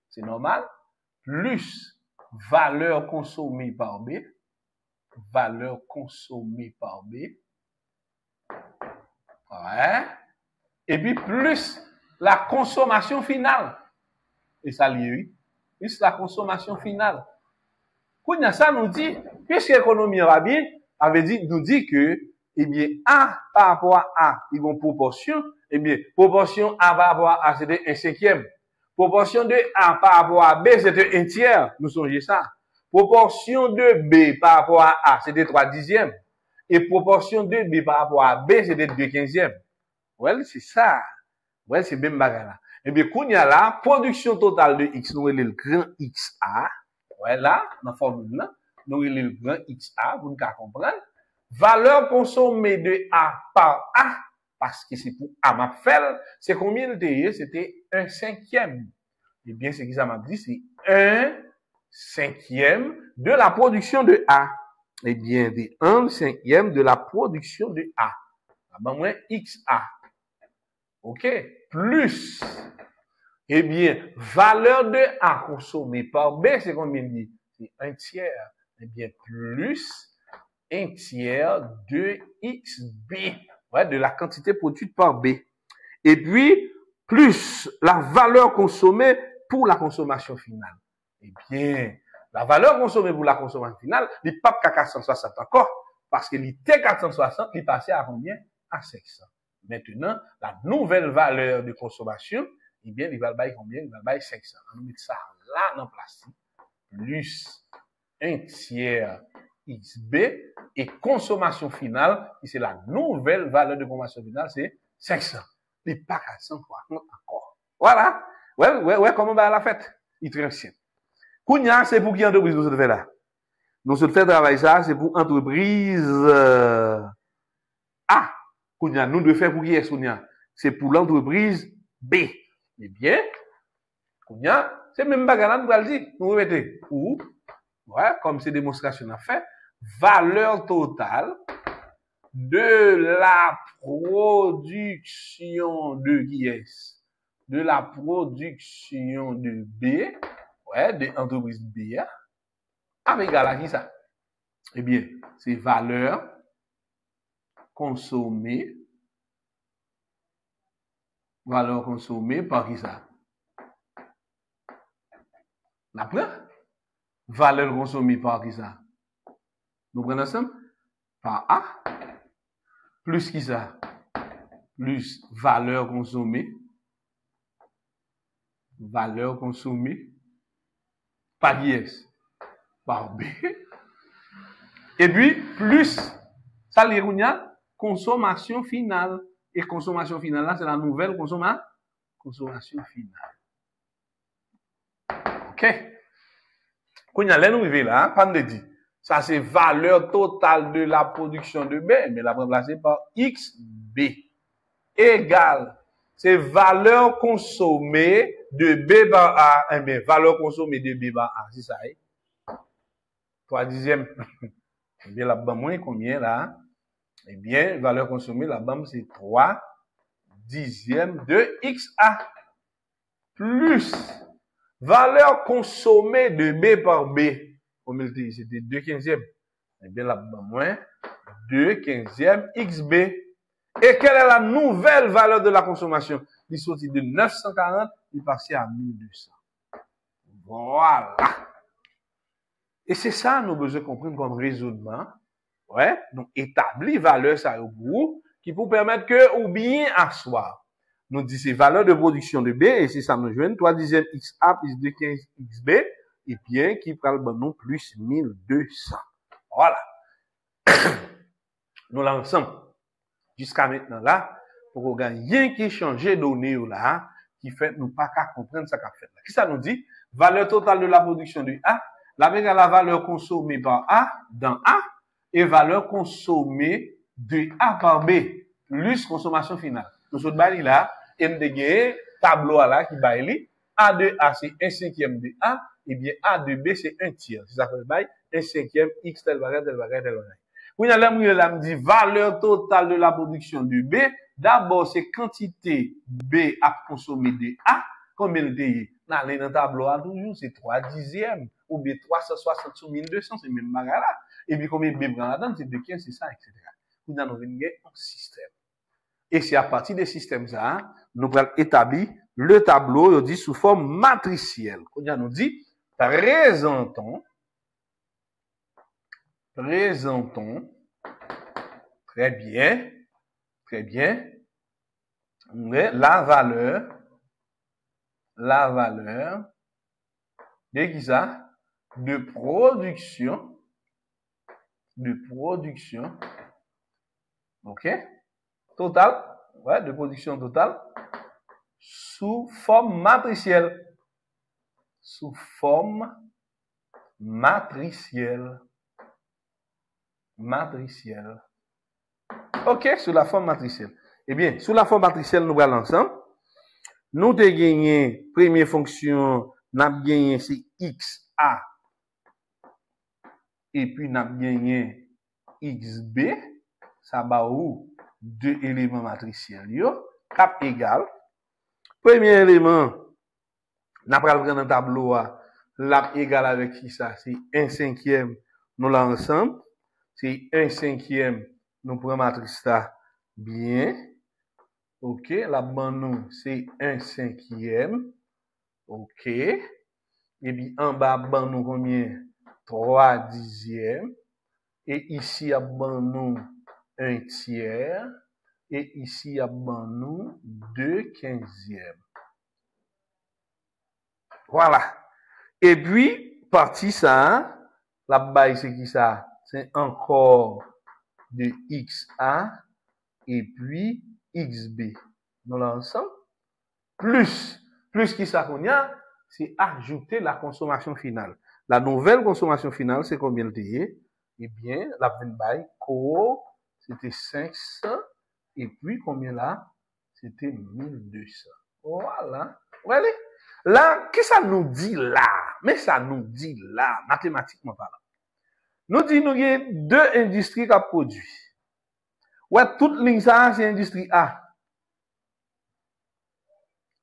C'est normal. Plus valeur consommée par B. Valeur consommée par B. Ouais. Et puis plus la consommation finale. Et ça lié, oui. Plus la consommation finale. Quand ça nous dit, puisque l'économie va bien, nous dit que, eh bien, A par rapport à A, ils vont proportion, eh bien, proportion A par rapport à A, c'était 1/5. Proportion de A par rapport à B, c'était 1/3. Nous songez ça. proportion de B par rapport à A, c'était 3 dixièmes. Et proportion de B par rapport à B, c'était 2 quinzièmes. Ouais, c'est ça. Ouais, c'est bien bagarre là. Et bien, quand il y a la production totale de X, nous avons le grand XA. Ouais, là, dans la formule là, nous avons le grand XA, vous nous comprendre. Valeur consommée de A par A, parce que c'est pour A m'a fait, c'est combien le TE? C'était 1/5. Eh bien, c'est qui ça m'a dit? C'est 1/5 de la production de A. Eh bien, c'est 1/5 de la production de A. Ben, moins XA. OK? Plus, eh bien, valeur de A consommée par B, c'est combien dit? C'est 1/3. Eh bien, plus 1/3 de XB. Ouais, de la quantité produite par B. Et puis, plus la valeur consommée pour la consommation finale. Eh bien, la valeur consommée pour la consommation finale, il n'est pas qu'à 460 encore, parce que l'IT 460, il passait à combien? À 500. Maintenant, la nouvelle valeur de consommation, eh bien, il va le combien? Il va le 500. On met ça là dans plastique, plus 1/3 XB, et consommation finale, c'est la nouvelle valeur de consommation finale, c'est 500. Il n'est pas 460 encore. Voilà. Ouais, comment va la fête? Il est très ancien. Kounia, c'est pour qui entreprise nous se fait là? Nous se fait travailler ça, c'est pour entreprise A. Kounia, nous devons faire pour qui est Kounia? C'est pour l'entreprise B. Eh bien, Kounia, c'est même bagarre, nous allons dire. Nous remettez. Ou, ouais, comme c'est démonstration à faire, valeur totale de la production de qui est? De la production de B, ouais, de l'entreprise B, avec égal à qui ça? Eh bien, c'est valeur consommée par qui ça? La preuve? Valeur consommée par qui ça? Nous prenons ensemble? Par A, plus qui ça? Plus valeur consommée par qui est? Par B. Et puis, plus, ça les consommation finale. Et consommation finale, là, c'est la nouvelle consommation finale. OK? Quand il y a nous là, pas de dire. Ça, c'est valeur totale de la production de B, mais la remplacée par XB. Égale. C'est valeur consommée de B par A. Eh bien, valeur consommée de B par A. C'est ça, 3 dixièmes. Eh bien, la BAM, combien là? Eh bien, valeur consommée, la BAM, c'est 3 dixièmes de XA. Plus valeur consommée de B par B. Comme il dit, c'était 2 quinzièmes. Eh bien, la BAM, 2 quinzièmes XB. Et quelle est la nouvelle valeur de la consommation? Il sortit de 940, il passait à 1200. Voilà. Et c'est ça, nous besoin comprendre comme raisonnement. Ouais. Donc, établir valeur, ça, au bout, qui peut permettre que, ou bien asseoir. Nous disons, c'est valeur de production de B, et c'est ça, nous jouons 3 dixièmes XA plus 2 15 XB, et bien, qui prend le bon plus 1200. Voilà. Nous l'ensemble. Jusqu'à maintenant, là, pour qu'on gagne rien qui change données là, qui fait, nous pas qu'à comprendre ça qu'a fait là. Qu'est-ce que ça nous dit? Valeur totale de la production de A, avec la valeur consommée par A, dans A, et valeur consommée de A par B, plus consommation finale. Nous sommes là, MDG, tableau là, qui baille A de A, c'est 1/5 de A, et bien A de B, c'est 1/3. C'est ça que baille, 1/5 X, tel bagage, tel bagage, tel bagage. Oui, là, me dit valeur totale de la production de B. D'abord, c'est quantité B à consommer de A. Combien de D? Dans le tableau, toujours, c'est 3 dixièmes. Ou bien 360 sur 1200, c'est même bagarre là. Et puis, combien de B prend là-dedans? C'est 2 15, c'est ça, etc. Nous avons un système. Et c'est à partir des systèmes ça, nous allons établir le tableau, on dit sous forme matricielle. On nous dit, présentons, très bien, la valeur de qui ça? de production, ok, totale, ouais, de production totale, sous forme matricielle. Sous forme matricielle. Ok, sous la forme matricielle. Eh bien, sous la forme matricielle, nous allons ensemble. Nous avons gagné, première fonction, nous avons gagné, c'est XA. Et puis, nous avons gagné XB. Ça va où? Deux éléments matriciels. Cap égal. Premier élément, nous allons prendre un tableau, lap égal avec qui ça? C'est 1/5. Nous l'avons ensemble. C'est 1/5. Nous prenons matrice ça bien. Ok, la ban c'est 1/5. Ok. Et puis en bas, ban nous combien? 3/10. Et ici, à ban nous 1/3. Et ici, à ban nous 2/15. Voilà. Et puis, partie ça, la base c'est qui ça? C'est encore de XA et puis XB. Dans l'ensemble, plus qui ça qu'on y a, c'est ajouter la consommation finale. La nouvelle consommation finale, c'est combien de TE? Eh bien, la bail c'était 500 et puis combien là? C'était 1200. Voilà. Voilà. Là, qu'est-ce que ça nous dit là? Mais ça nous dit là, mathématiquement parlant. Nous dit nous y a deux industries qui produisent. Ouais, toute ligne ça, c'est industrie A.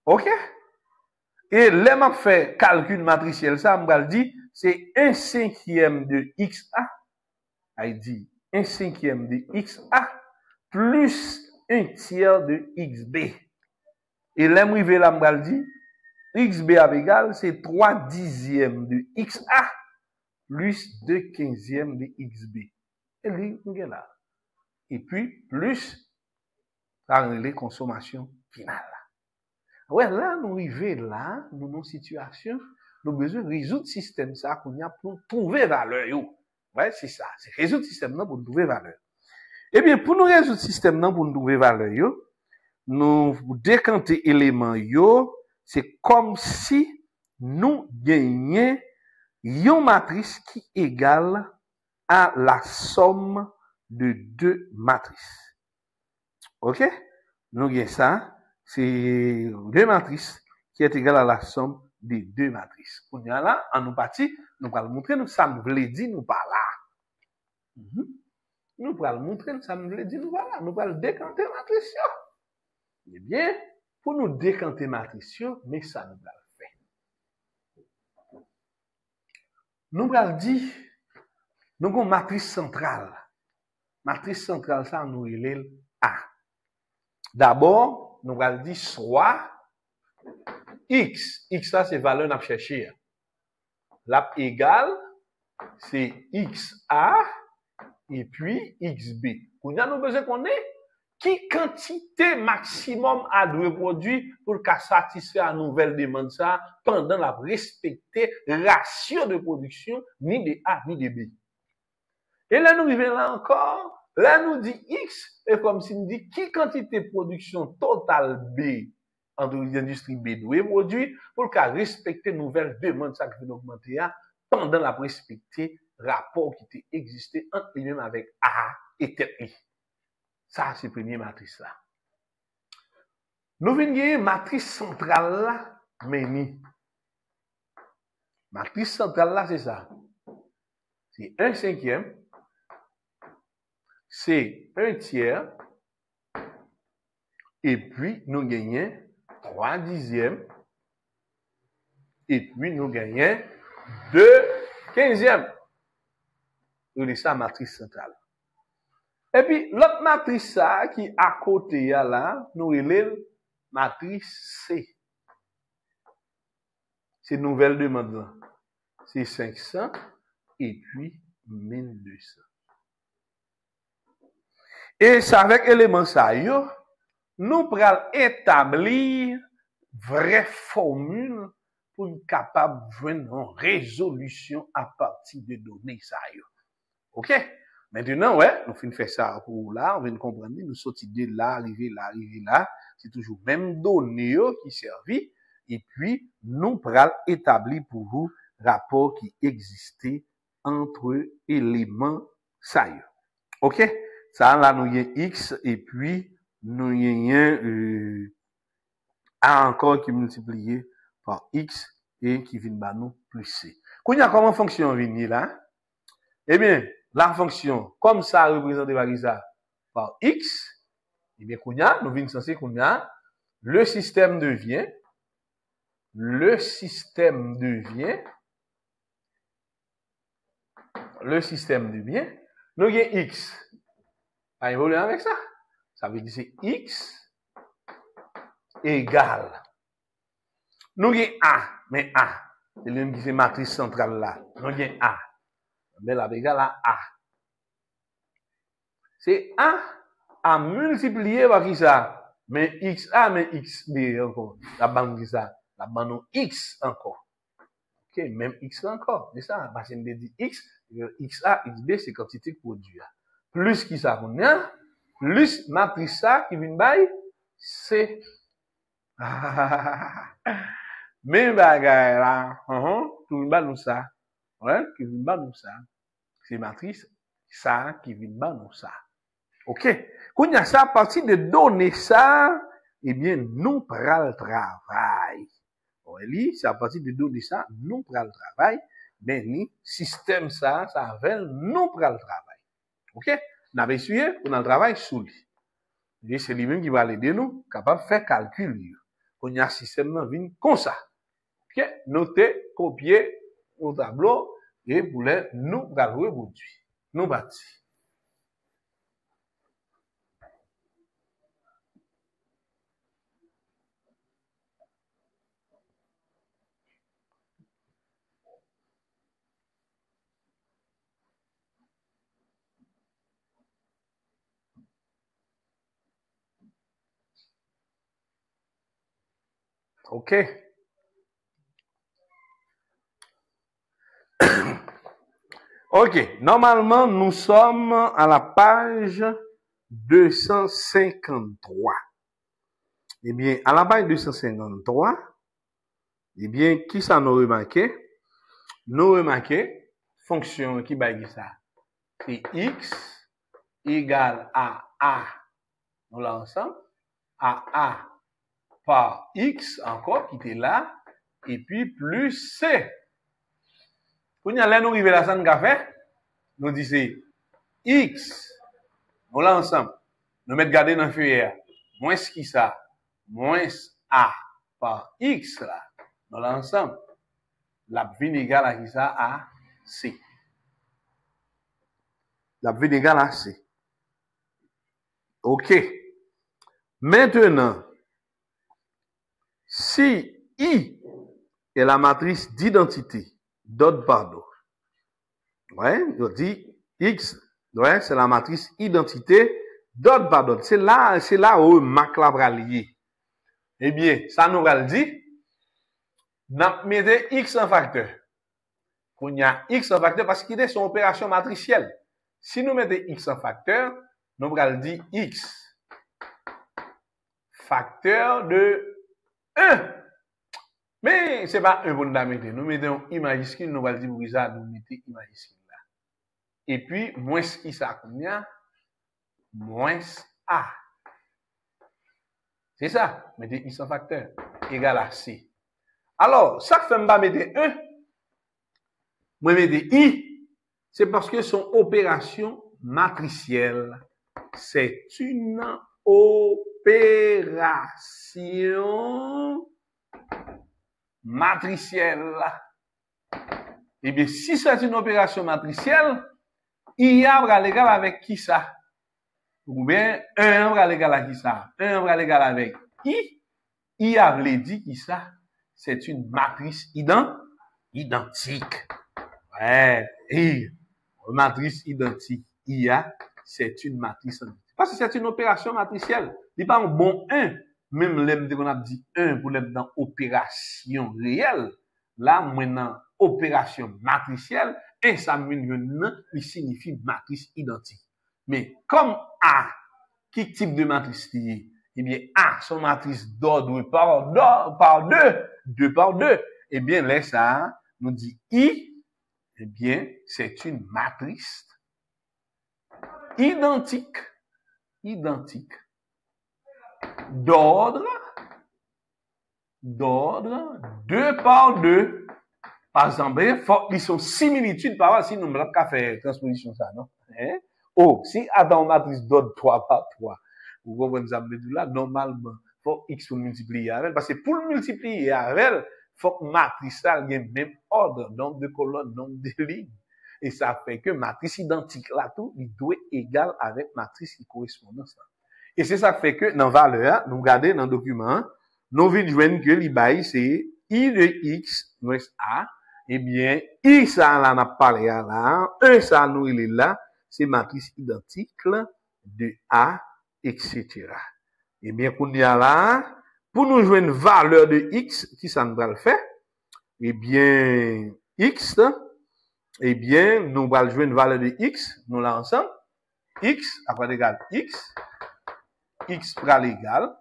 OK? Et les m'a fait calcul matriciel, ça, m'a dit, c'est 1/5 de XA. Il dit 1/5 de XA plus 1/3 de XB. Et l'aimerie là, m'a dit, XB égal, c'est 3/10 de XA plus 2/15 de XB. Et lui, on est là. Et puis, plus, les consommations finales. Ouais, là, nous arrivons là, nous avons une situation, nous avons besoin de résoudre le système ça qu'on a pour trouver valeur. Ouais, c'est ça. C'est résoudre le système pour trouver valeur. Eh bien, pour nous résoudre le système pour trouver valeur, nous décanter éléments, c'est comme si nous gagnions une matrice qui est égale à la somme de deux matrices. OK? Nous gagnons ça. C'est deux matrices qui est égale à la somme des deux matrices. On y a là, en nous partie, nous allons montrer nous ça nous veut dire nous pas là. Nous allons montrer nous ça nous veut dire nous pas là. Nous allons décanter matrice. Eh bien, pour nous décanter matrice, mais ça nous va le faire. Nous allons dire, nous avons une matrice centrale. Matrice centrale, ça nous relève A. D'abord, nous allons dire soit X. X, ça, c'est valeur à chercher. La égale, c'est XA et puis XB. Nous avons besoin qu'on ait qui quantité maximum à doit produire pour qu'à satisfaire la nouvelle demande ça pendant la respecter ratio de production ni de A ni de B. Et là, nous arrivons là encore. Là, nous dit X, et comme si nous dit qui quantité de production totale B en l'industrie B doit produire pour qu'à respecter nouvelle demande ça qui vient d'augmenter pendant la respecter rapport qui existait entre lui-même avec A et I. Ça, c'est la première matrice là. Nous venons matrice centrale là, mais matrice centrale là, c'est ça. C'est 1/5. C'est 1/3. Et puis, nous gagnons 3/10. Et puis, nous gagnons 2/15. C'est ça, matrice centrale. Et puis, l'autre matrice ça, qui à côté là, nous relève matrice C. C'est nouvelle demande. C'est 500 et puis 1200. Et c'est avec élément ça, nous pourrons établir vraie formule pour être capable de joindre une résolution à partir de données ça yo. OK? Maintenant, ouais, nous finissons faire ça pour là, on vient de comprendre, nous sortir de là, arriver là, c'est toujours même données qui servent, et puis nous pral établir pour vous rapport qui existait entre éléments ça yo. OK? Ça là nous y a x et puis nous y a A encore qui multiplié par x et qui vient ba nous plus c. Comment fonctionne vient là? Eh bien, la fonction, comme ça représente par x, eh bien, nous venons censé le système devient, nous avons x. Pas de problème avec ça. Ça veut dire c'est x égale. Nous avons a, mais a, c'est l'une qui fait matrice centrale là. Nous avons a. Mais la égale à A. C'est A à multiplier par qui ça? Mais XA, mais XB encore. La bande qui ça? La bande X encore. Ok, même X encore. C'est ça, parce qu'on dit X, XA, XB, c'est quantité produit. Plus qui ça qu'on a, plus matrice ça qui vient by C. Même bagaille là, tout le monde nous ça. Ouais, qui vient nous ça. C'est matrice ça qui vient nous ça. OK. Quand il y a ça, à partir de données ça, eh bien, nous prenons le travail. C'est à partir de données ça, nous prenons le travail. Mais ni système ça veut nous prenons le travail. OK? Nous avons essayé, on a le travail sous lui. Et c'est lui-même qui va l'aider nous, capable de faire calcul. Quand il y a un système qui vient comme ça. OK? Notez, copier au tableau. Et pour les nous galouer aujourd'hui. Nous bâtis. OK. OK. Normalement, nous sommes à la page 253. Eh bien, à la page 253, eh bien, qui ça nous remarqué? Nous remarqué, fonction qui baille ça. C'est x égale à A. Nous l'ensemble. À A par x encore, qui était là. Et puis, plus C. Quand nous allons arriver à la café, nous disons x, nous l'ensemble, nous mettons garder dans le feuille, moins qui ça, moins a par x là, nous l'ensemble, la vie égale à qui ça, à c. La vie égale à c. OK. Maintenant, si I est la matrice d'identité, dot par dot. Ouais, on dit X, ouais, c'est la matrice identité, dot par dot. C'est là où Mac la bralier. Eh bien, ça nous va le dire, n'a mettez X en facteur. Qu'on y a X en facteur parce qu'il est son opération matricielle. Si nous mettons X en facteur, nous va le dire X facteur de 1. Mais c'est pas un bon mettre. Nous mettons I majuscule, nous allons dire pour ça, nous mettons I majuscule là. Et puis, moins qui ça combien? Moins A. C'est ça. Mettez I sans facteur. Égal à C. Alors, ça fait m'ba mettre 1. Moi mettez I. C'est parce que son opération matricielle. C'est une opération matricielle. Eh bien, si c'est une opération matricielle, IA va l'égal avec qui ça? Ou bien, 1 va l'égal à qui ça? 1 va l'égal avec I. IA veut dire qui ça? C'est une matrice identique. Ouais, I. Matrice identique. IA, c'est une matrice identique. Parce que c'est une opération matricielle. Il n'est pas un bon 1. Même l'être qu'on a dit 1 pour l'être dans opération réelle. là, maintenant, opération matricielle, et ça il signifie matrice identique. Mais comme A, qui type de matrice liée? Eh bien, A, son matrice d'ordre par 2, 2 par 2. Eh bien, là, ça nous dit I, eh bien, c'est une matrice identique d'ordre 2 par 2. Par exemple, ils sont similitudes par rapport, si nous ne pouvons pas faire transposition ça, non? Hein? Oh, si Adam matrice d'ordre 3 par 3, vous comprenez ça, là, normalement, il faut X pour multiplier avec, parce que pour le multiplier avec, il faut que matrice ça ait le même ordre, nombre de colonnes, nombre de lignes. Et ça fait que matrice identique là, tout, il doit être égal avec matrice qui correspond à ça. Et c'est ça fait que, dans valeur, nous regardons dans le document, nous venons que l'IBAI, c'est I de X moins A. Eh bien, I, ça, là, n'a parlé là, 1, ça, nous, il est là, c'est matrice identique de A, etc. Eh bien, qu'on y a là, pour nous jouer une valeur de X, qui ça nous va le faire? Eh bien, X, eh bien, nous allons jouer une valeur de X, nous là ensemble. X, après égal X va l'égal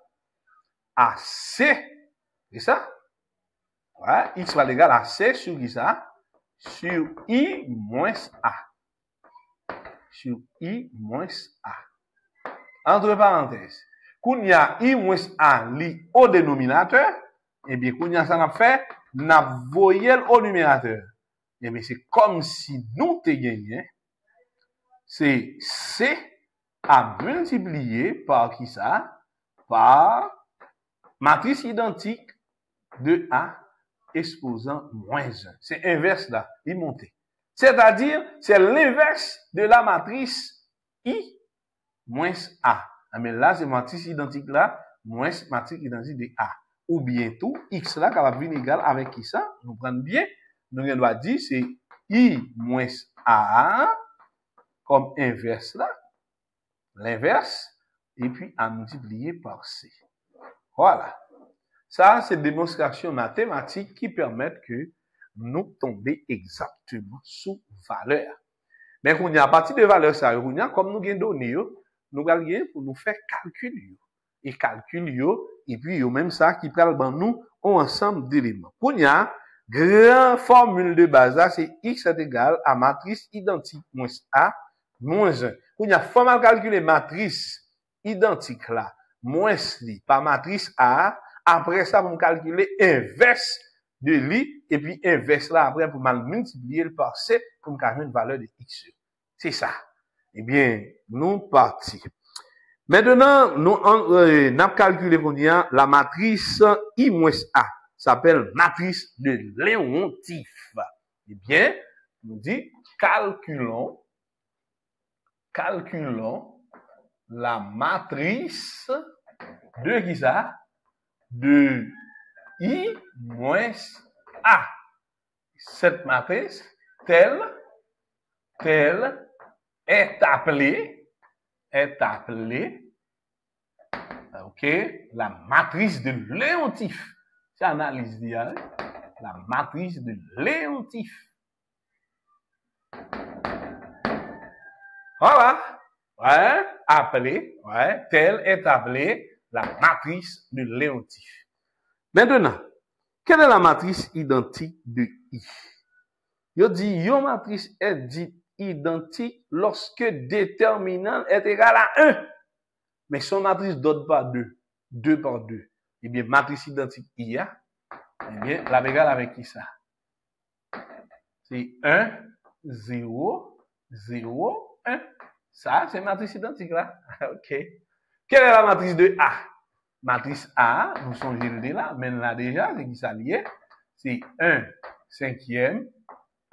à C. C'est ça? Ouais, X va l'égal à C sur qui ça? Sur I moins A. Sur I moins A. Entre parenthèses. Quand il y a I moins A li au dénominateur, eh bien, quand il y a ça n'a fait, n'a voyelle au numérateur. Eh bien, c'est comme si nous te gagné. C'est C à multiplier par qui ça? Par matrice identique de A exposant moins 1. C'est inverse là, il monte. C'est-à-dire, c'est l'inverse de la matrice I moins A. Mais là, c'est matrice identique là, moins matrice identique de A. Ou bien tout, X là, qui va venir égal avec qui ça? Nous prenons bien. Nous allons dire, c'est I moins A comme inverse là. L'inverse, et puis à multiplier par C. Voilà. Ça, c'est une démonstration mathématique qui permet que nous tomber exactement sous valeur. Mais qu'on y a à partir de valeur ça, comme nous gagnons données, nous allons pour nous faire calculer. Et calculer, et puis même ça qui parle dans nous un ensemble d'éléments. Qu'on y a grande formule de base, c'est X est égal à matrice identique moins A moins 1. Qu'on y a formule calculer matrice identique là, moins li, par matrice A. Après ça, vous calculez inverse de li, et puis inverse là, après, pour mal multiplier par C, pour me calculer une valeur de X. C'est ça. Eh bien, nous partis. Maintenant, nous avons calculé qu'on y a la matrice I moins A. Ça s'appelle matrice de Léontif. Eh bien, nous dit, calculons la matrice de qui ça? De I moins A. Cette matrice, telle est appelée, ok, la matrice de Léontif. C'est analyse d'IA, la matrice de Léontif. Voilà, ouais, appelée, ouais, telle est appelée la matrice de Léontif. Maintenant, quelle est la matrice identique de I? Yo dit, une matrice est dite identique lorsque déterminant est égal à 1. Mais son matrice d'ordre par 2, 2 par 2. Eh bien, matrice identique IA, eh bien, la égale avec qui ça? C'est 1, 0, 0, 1. Ça, c'est matrice identique là. OK. Quelle est la matrice de A? Matrice A, nous sommes là, mais là déjà, c'est qui ça lié? C'est 1 cinquième,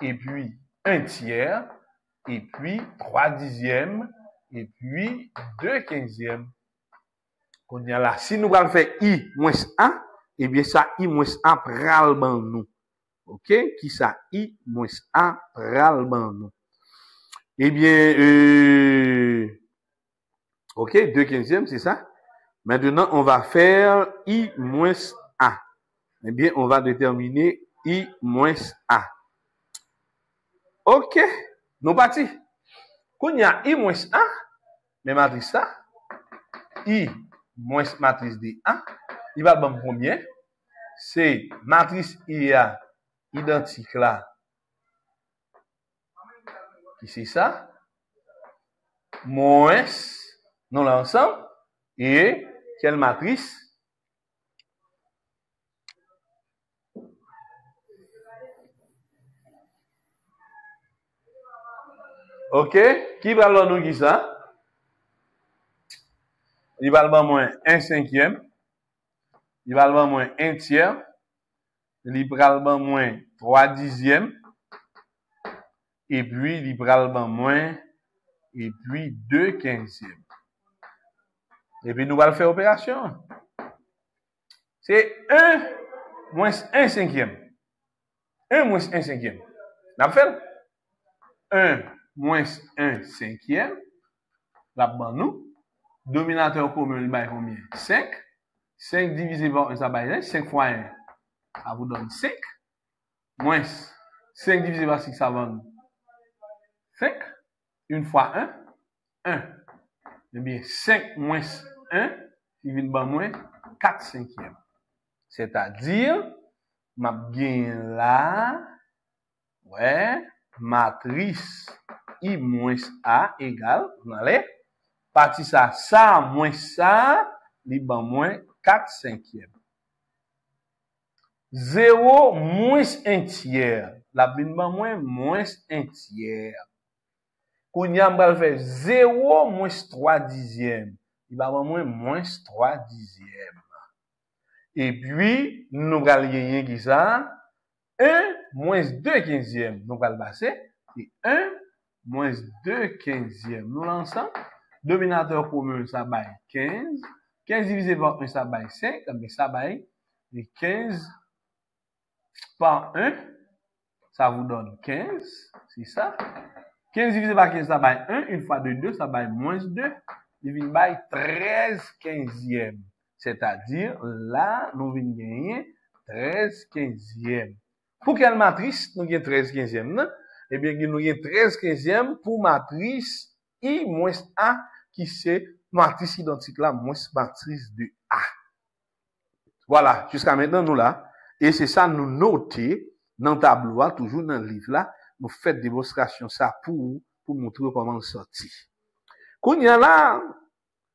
et puis 1 tiers, et puis 3 dixièmes, et puis 2 quinzièmes. On y a là. Si nous allons faire I moins A, eh bien ça I moins A pral ban nous. OK? Qui ça I moins A pral ban nous. Eh bien, OK, 2 quinzièmes, c'est ça? Maintenant, on va faire I moins A. Eh bien, on va déterminer I moins A. OK, nous parti. Quand il y a I moins A, mais matrice ça, I moins matrice de A, il va bon combien? C'est matrice IA identique là. Qui c'est ça? Moins non l'ensemble et quelle matrice? OK, qui va le nous qui ça? Il va le moins 1/5, il va le moins 1/3, il va le moins 3/10, et puis il va le moins et puis 2/15. Et puis nous allons faire opération. C'est 1 moins 1/5. 1 moins 1/5. Nous fait 1 moins 1/5. Là-bas nous. Dominateur commun, il va combien? 5. 5 divisé par 1, ça va 1. 5 fois 1, ça vous donne 5. Moins 5 divisé par 6, ça va 5. 1 fois 1, 1. Eh bien, 5 moins 1, il vient par moins 4/5. C'est-à-dire, ma bien là, ouais, matrice I moins A égale, on allait, partie ça moins ça, il va moins 4/5. 0 moins 1/3. La bin ban moins 1/3. Kounya m'bral faire 0 moins 3/10. Il va ban moins 3/10. Et puis, nous allons gagner qui ça? 1 moins 2/15. Nous allons passer. C'est 1 moins 2/15. Nous l'ensemble. Dominateur commun, ça va 15. 15 divisé par 1, ça va 5. Mais ça va 15 par 1. Ça vous donne 15. C'est ça. 15 divisé par 15, ça va 1. Une fois de 2, ça va moins 2. Divise par 13/15. C'est-à-dire, là, nous venons gagner 13/15. Pour quelle matrice nous gagnons 13/15? Eh bien, nous gagnons 13/15 pour matrice I moins A, qui c'est matrice identique là, moins matrice de A. Voilà, jusqu'à maintenant, nous là. Et c'est ça, nous noter dans le tableau, toujours dans le livre là, nous faisons démonstration ça pour montrer comment sortir. Quand il y a là,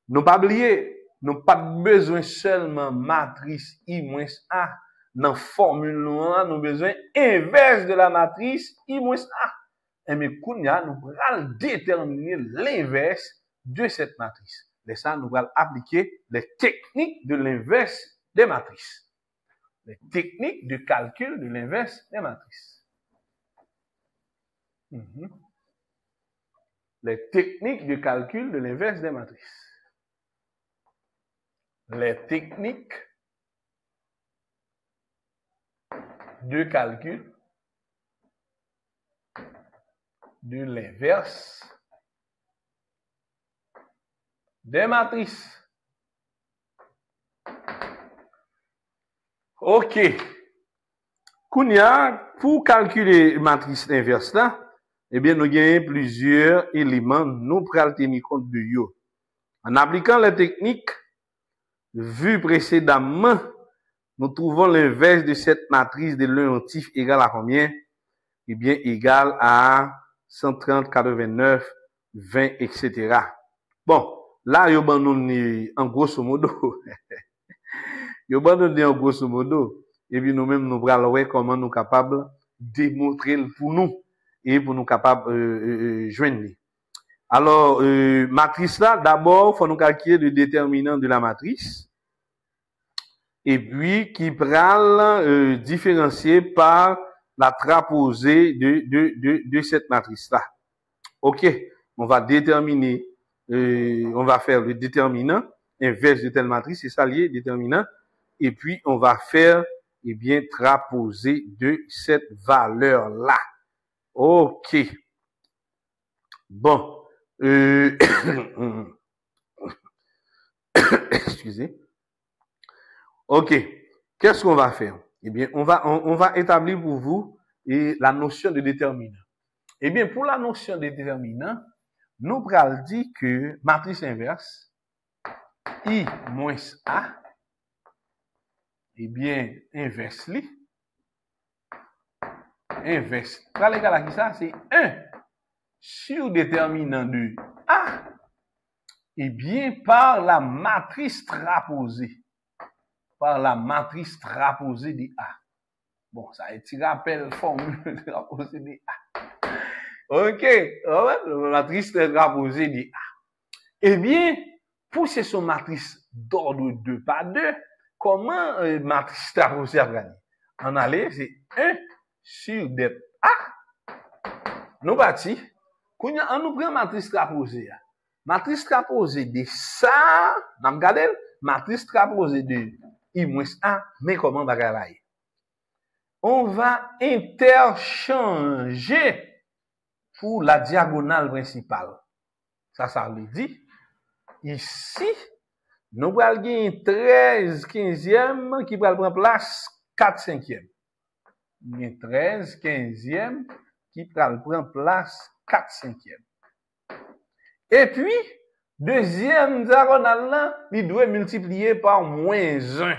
nous pas oublier, nous pas besoin seulement matrice I moins A. Dans la formule, nous avons besoin inverse de la matrice I moins A. Et mais quand nous allons déterminer l'inverse de cette matrice. Et ça, nous allons appliquer les techniques de l'inverse des matrices. Les techniques de calcul de l'inverse des matrices. Les techniques de calcul de l'inverse des matrices. Les techniques de calcul de l'inverse des matrices. OK. Kounia, pour calculer matrice inverse là, eh bien, nous avons plusieurs éléments, nous prenons tenir compte de eux. En appliquant les techniques vues précédemment, nous trouvons l'inverse de cette matrice de l'untif égale à combien? Eh bien, égale à 130, 89, 20, etc. Bon, là, yo bandonné en grosso modo. Yo bandonné en grosso modo. Et puis nous-mêmes, nous allons voir comment nous sommes capables de démontrer pour nous et pour nous capables joindre. Alors, matrice là, d'abord, il faut nous calculer le déterminant de la matrice. Et puis, qui pral différencier par la traposée de cette matrice-là. OK, on va déterminer, on va faire le déterminant inverse de telle matrice, c'est ça lié, déterminant, et puis on va faire, eh bien, traposée de cette valeur-là. OK. Bon. Excusez. OK. Qu'est-ce qu'on va faire? Eh bien, on va établir pour vous la notion de déterminant. Eh bien, pour la notion de déterminant, nous allons dire que matrice inverse, I moins A, eh bien, inverse li. Inverse. Pour l'égal à qui ça? C'est 1 sur déterminant de A, eh bien, par la matrice traposée. Par la matrice traposée de A. Bon, ça est un rappel formule traposée de A. OK. La matrice traposée de A. Eh bien, pour cette matrice d'ordre 2 par 2, comment matrice traposée a gagné? En aller, c'est 1 sur det A. Nous bâtis. Quand nous prenons matrice traposée, matrice traposée de ça, nous regardons matrice traposée de I moins A, mais comment bagaille? On va interchanger pour la diagonale principale. Ça veut dire, ici, nous allons gagner 13 15e qui va prendre place 4 5e. 13 15e qui va prendre place 4 5e. Et puis, deuxième diagonale là, il doit multiplier par moins 1.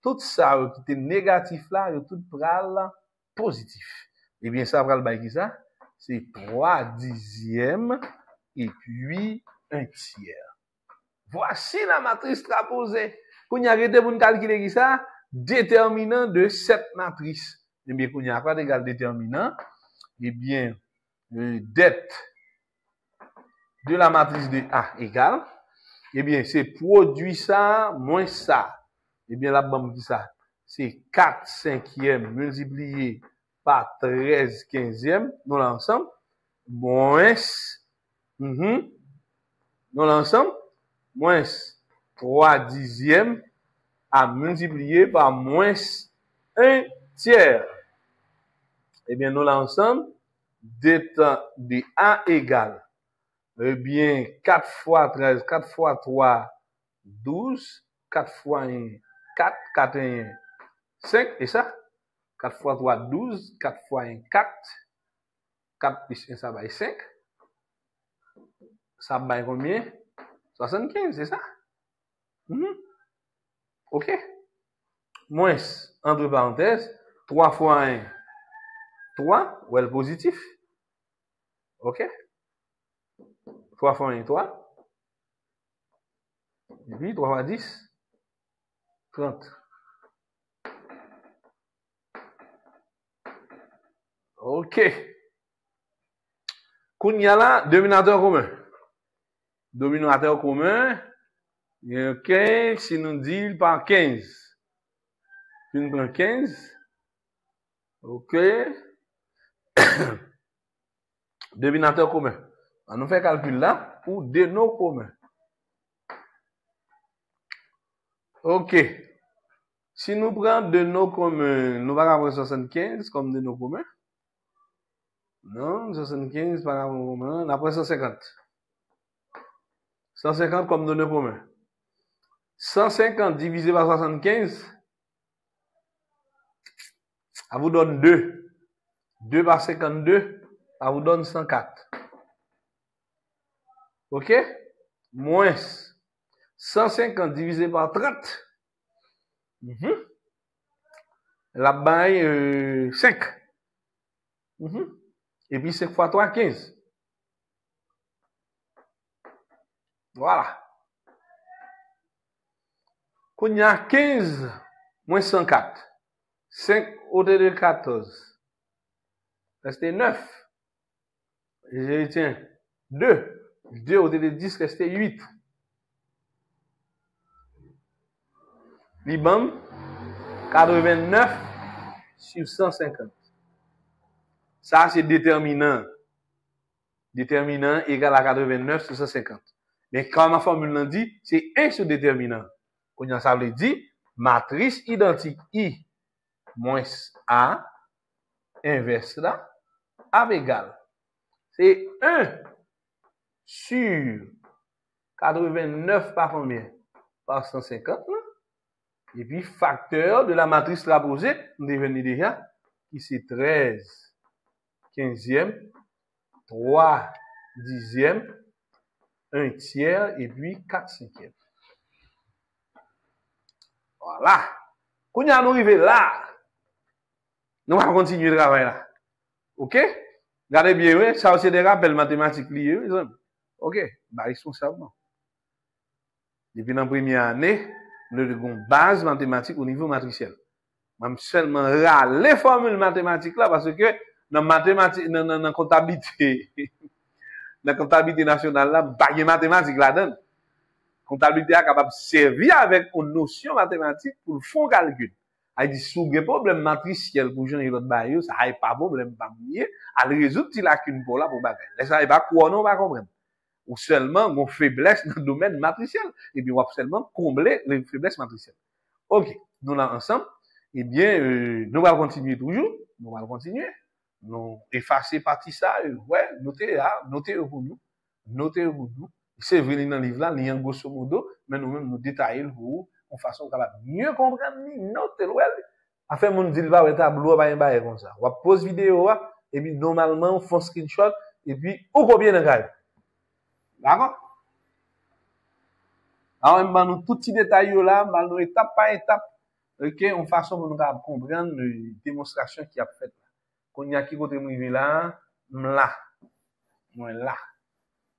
Tout ça qui était négatif là, il tout pral positif. Et bien ça pral bail qui ça? C'est 3 dixièmes et puis 1 tiers. Voici la matrice traposée. Quand on arrête pour calculer qui ça? Déterminant de cette matrice. Et bien, quand on a quoi d'égal déterminant? Eh bien, det de la matrice de A égale, eh bien, c'est produit ça moins ça. Eh bien, la bande qui ça, c'est 4 5e multiplié par 13 15e, dans l'ensemble, moins, dans l'ensemble, moins 3 dixièmes à multiplier par moins 1 tiers. Eh bien, dans l'ensemble, de A égale, eh bien, 4 fois 13, 4 fois 3, 12, 4 fois 1, 4, 4 1, 5, et ça? 4 fois 3, 12, 4 fois 1, 4, 4 plus 1, ça va être 5. Ça va être combien? 75, c'est ça? OK? Moins, entre parenthèses, 3 fois 1, 3, ou elle positif. OK? 3 fois 1, 3. Et puis 3 fois 10, 30. OK. Qu'on y a là, dominateur commun. Dominateur commun, OK, si nous disons par 15. Si nous prenons 15, OK. Dominateur commun. On nous fait calcul là pour dénom commun. OK. Si nous prenons dénom commun, nous allons avoir 75 comme dénom commun. Non, 75 par rapport au commun, après 150. 150 comme dénom commun. 150 divisé par 75, ça vous donne 2. 2 par 52, ça vous donne 104. OK? Moins 150 divisé par 30. La baille 5. Et puis 5 fois 3, 15. Voilà. Quand il y a 15 moins 104. 5 au de 14. Restait 9. Et je retiens 2. 2 au de 10, restait 8. Liban, 89 sur 150. Ça, c'est déterminant. Déterminant égale à 89 sur 150. Mais quand ma formule l'a dit, c'est 1 sur déterminant. Quand ça veut dire, matrice identique I moins A, inverse là, A égale. C'est 1 sur 89 par combien? Par 150 là. Et puis, facteur de la matrice rapposée, nous devons déjà, qui c'est 13 15e, 3 10e, 1 tiers, et puis 4 5e. Voilà. Quand nous arrivons là, nous allons continuer le travail là. OK? Regardez bien, oui, ça c'est des rappels mathématiques liés. OK? Bah, responsablement. Depuis la première année, nous avons une base mathématique au niveau matriciel. Même seulement les formules mathématiques là, parce que dans mathématiques, dans comptabilité, dans comptabilité nationale là, pas de mathématiques là-dedans. Comptabilité est capable de servir avec une notion mathématique pour le fond calcul. Elle dit, si vous avez un problème matriciel pour gérer l'autre barrière, ça n'a pas de problème, pas mieux. Elle résout la lacune pour là, pour bagarre. Ça n'est pas quoi, non, pas comprendre. Ou seulement, une faiblesse dans le domaine matriciel. Et puis, on va seulement combler les faiblesses matricielles. OK. Nous, là, ensemble, eh bien, nous allons continuer toujours. Nous allons continuer. Nous effacer partie ça, ouais, notez là, notez pour nous. Notez pour nous. C'est venu dans le livre là, il y a un grosso modo, mais nous-mêmes nous détaillons pour en façon capable mieux comprendre, noter le afin mon dit pas un tableau pas un bail comme ça. On pose vidéo et puis normalement on fait screenshot et puis ou combien de gars. D'accord? Alors on nous tout petit détail là, nous étape par étape, OK, en façon pour nous comprendre la démonstration qui a fait là. Quand il y a qui côté arrivé là, là. Moi là.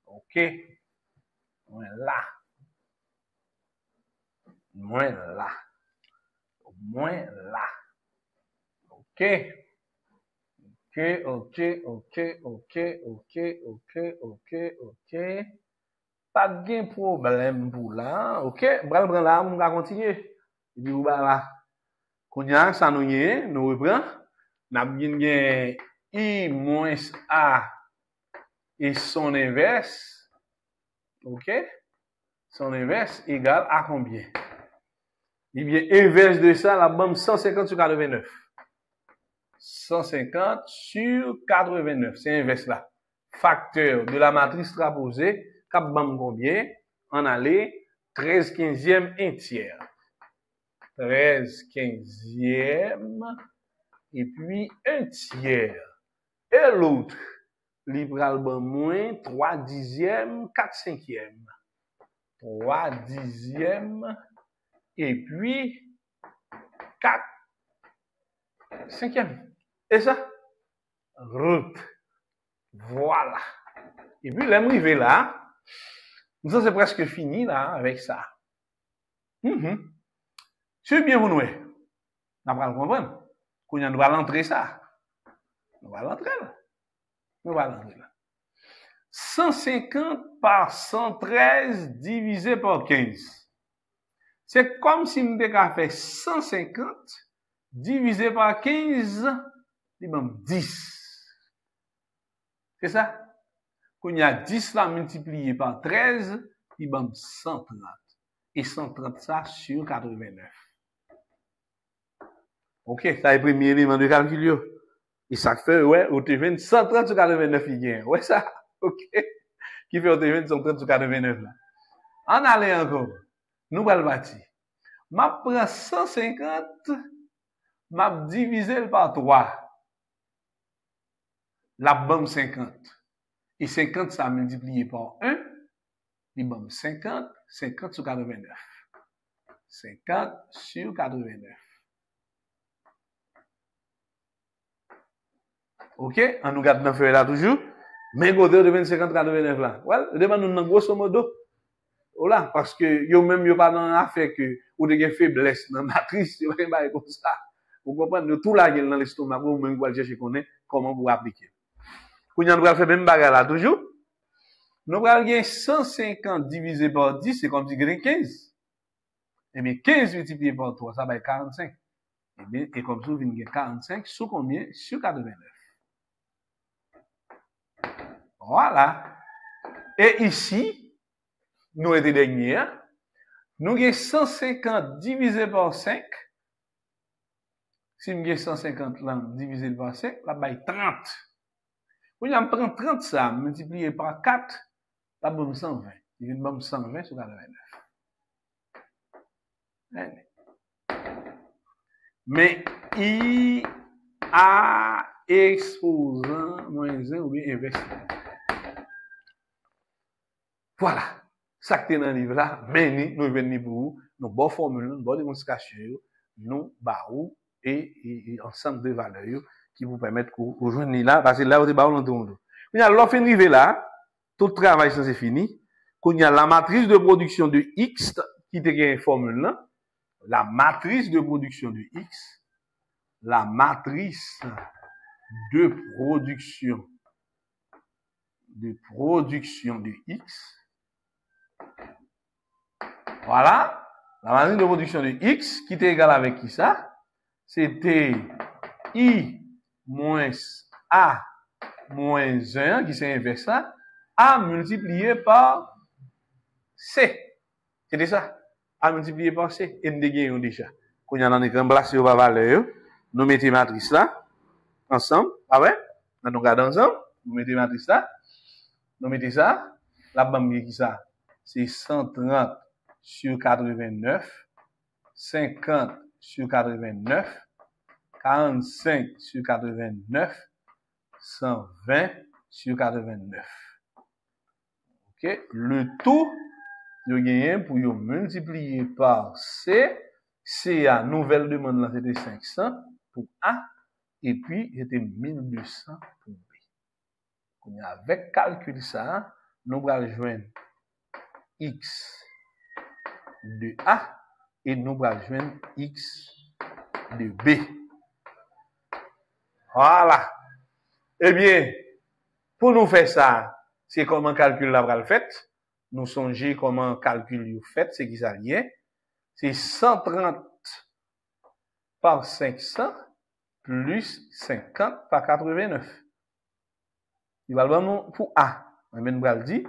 OK? Moi là. Moi là. Moi là. OK. OK. Pas de problème pour là. OK. Bral là, on va continuer. Et puis, là. Kounya, ça nous y est, nous reprend. N'a bien I moins A et son inverse. OK? Son inverse égale à combien? Eh bien, inverse de ça, la bombe 150 sur 89. 150 sur 89. C'est inverse là. Facteur de la matrice rapposée, cap bombe combien? En aller, 13 15e, 1 tiers. 13 15e, et puis 1 tiers. Et l'autre, libéral moins 3 dixièmes, 4 cinquièmes. 3 dixièmes, et puis 4 cinquièmes. Et ça, route. Voilà. Et puis, l'arrivée là, ça c'est presque fini là avec ça. C'est bien vous nous. On va le comprendre. Qu'on y doit l'entrer ça. On va l'entrer là. On va l'entrer là. 150 par 113 divisé par 15. C'est comme si nous avons fait 150 divisé par 15, c'est 10. C'est ça? Quand il y a 10 là multiplié par 13, il y a 130. Et 130 ça sur 89. OK, ça est le premier élément de calcul. Et ça fait, ouais, au TV, 130 sur 89, il y a. Ouais, ça. OK. Qui fait au TV 130 sur 89 là. En aller encore. Nous allons bâtir. Ma prend 150, m'a divisé par 3. La bombe 50. Et 50, ça a multiplié par 1. Il bombe 50, 50 sur 89. 50 sur 89. OK? On nous garde dans le feuille là toujours. Mais côté de 50 89 là. Well, demande nous grosso modo. Voilà, parce que yo même yo pas dans l'affaire que ou de faiblesse dans matrice, yo pas comme ça. Vous comprenez tout la gueule dans l'estomac pour même pour chercher connaître comment vous appliquer. Kounya nous va faire même bagarre là toujours. Nous va gagner 150 divisé par 10, c'est comme si gagner 15. Et bien 15 multiplié par 3, ça va être 45. Et bien et comme ça vous venez 45 sur combien? Sur 89. Voilà. Et ici, nous étions derniers, nous avons 150 divisé par 5. Si nous avons 150 là, divisé par 5, là, il y a 30. Quand on prend 30 ça, multiplié par 4, là, il 120. Il y a 120 sur 89. Mais I A exposant moins 1 ou bien inverse. Voilà. Ça que dans le livre là, mais nous venons pour vous, nous bonne formule, nous bonne démonstration, nous barou et ensemble de valeurs qui vous permettent de rejoindre là, parce que là, vous êtes barou l'entendre. Quand il y a l'offre arrivé là, tout le travail ça c'est fini. Quand il y a la matrice de production de X qui te gagne formule là, la matrice de production de X, la matrice de production de X. Voilà, la matrice de production de X qui était égale avec qui ça? C'était I moins A moins 1, qui c'est inverse ça, A multiplié par C. C'était ça. A multiplié par C. Et nous dégagnons déjà. Quand il y a un écran placé au valeur, nous mettons la matrice là, ensemble. Ah ouais? Nous regardons ensemble. Nous mettons la matrice là. Nous mettons ça. La banque qui ça? C'est 130 sur 89. 50 sur 89. 45 sur 89. 120 sur 89. OK? Le tout, vous gagnez pour vous multiplier par C. C à nouvelle demande là, c'était 500 pour A. Et puis, c'était 1200 pour B. Avec calcul ça, nous allons joindre X de A et nous allons joindre X de B. Voilà. Eh bien, pour nous faire ça, c'est comment calcul la le fait. Nous songez comment calcul you fait, c'est qui ça lié. C'est 130 par 500 plus 50 par 89. Il va le pour A. On va dire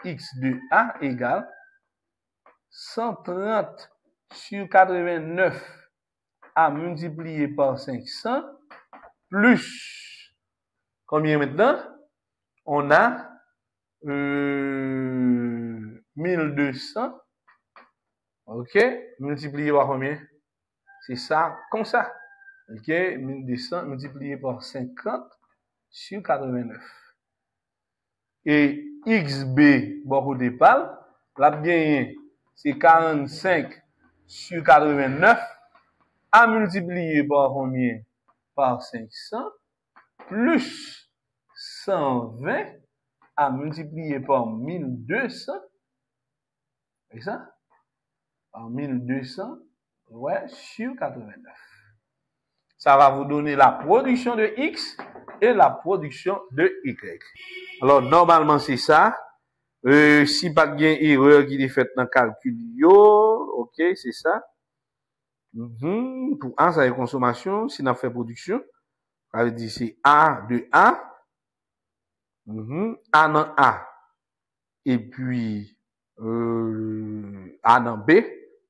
X de A égale 130 sur 89 à multiplier par 500 plus combien maintenant? On a 1200. OK? Multiplié par combien? C'est ça, comme ça. OK? 1200 multiplié par 50 sur 89. Et XB, beaucoup de pales, là, bien, c'est 45 sur 89 à multiplier par combien? Par 500 plus 120 à multiplier par 1200. C'est ça? Par 1200, ouais, sur 89. Ça va vous donner la production de X et la production de Y. Alors, normalement, c'est ça. Si pas de erreur qui est faite dans le calcul, ok, c'est ça. Pour A, ça est consommation. Si on a fait production, ça veut dire c'est A de A. A dans A. Et puis, A dans B.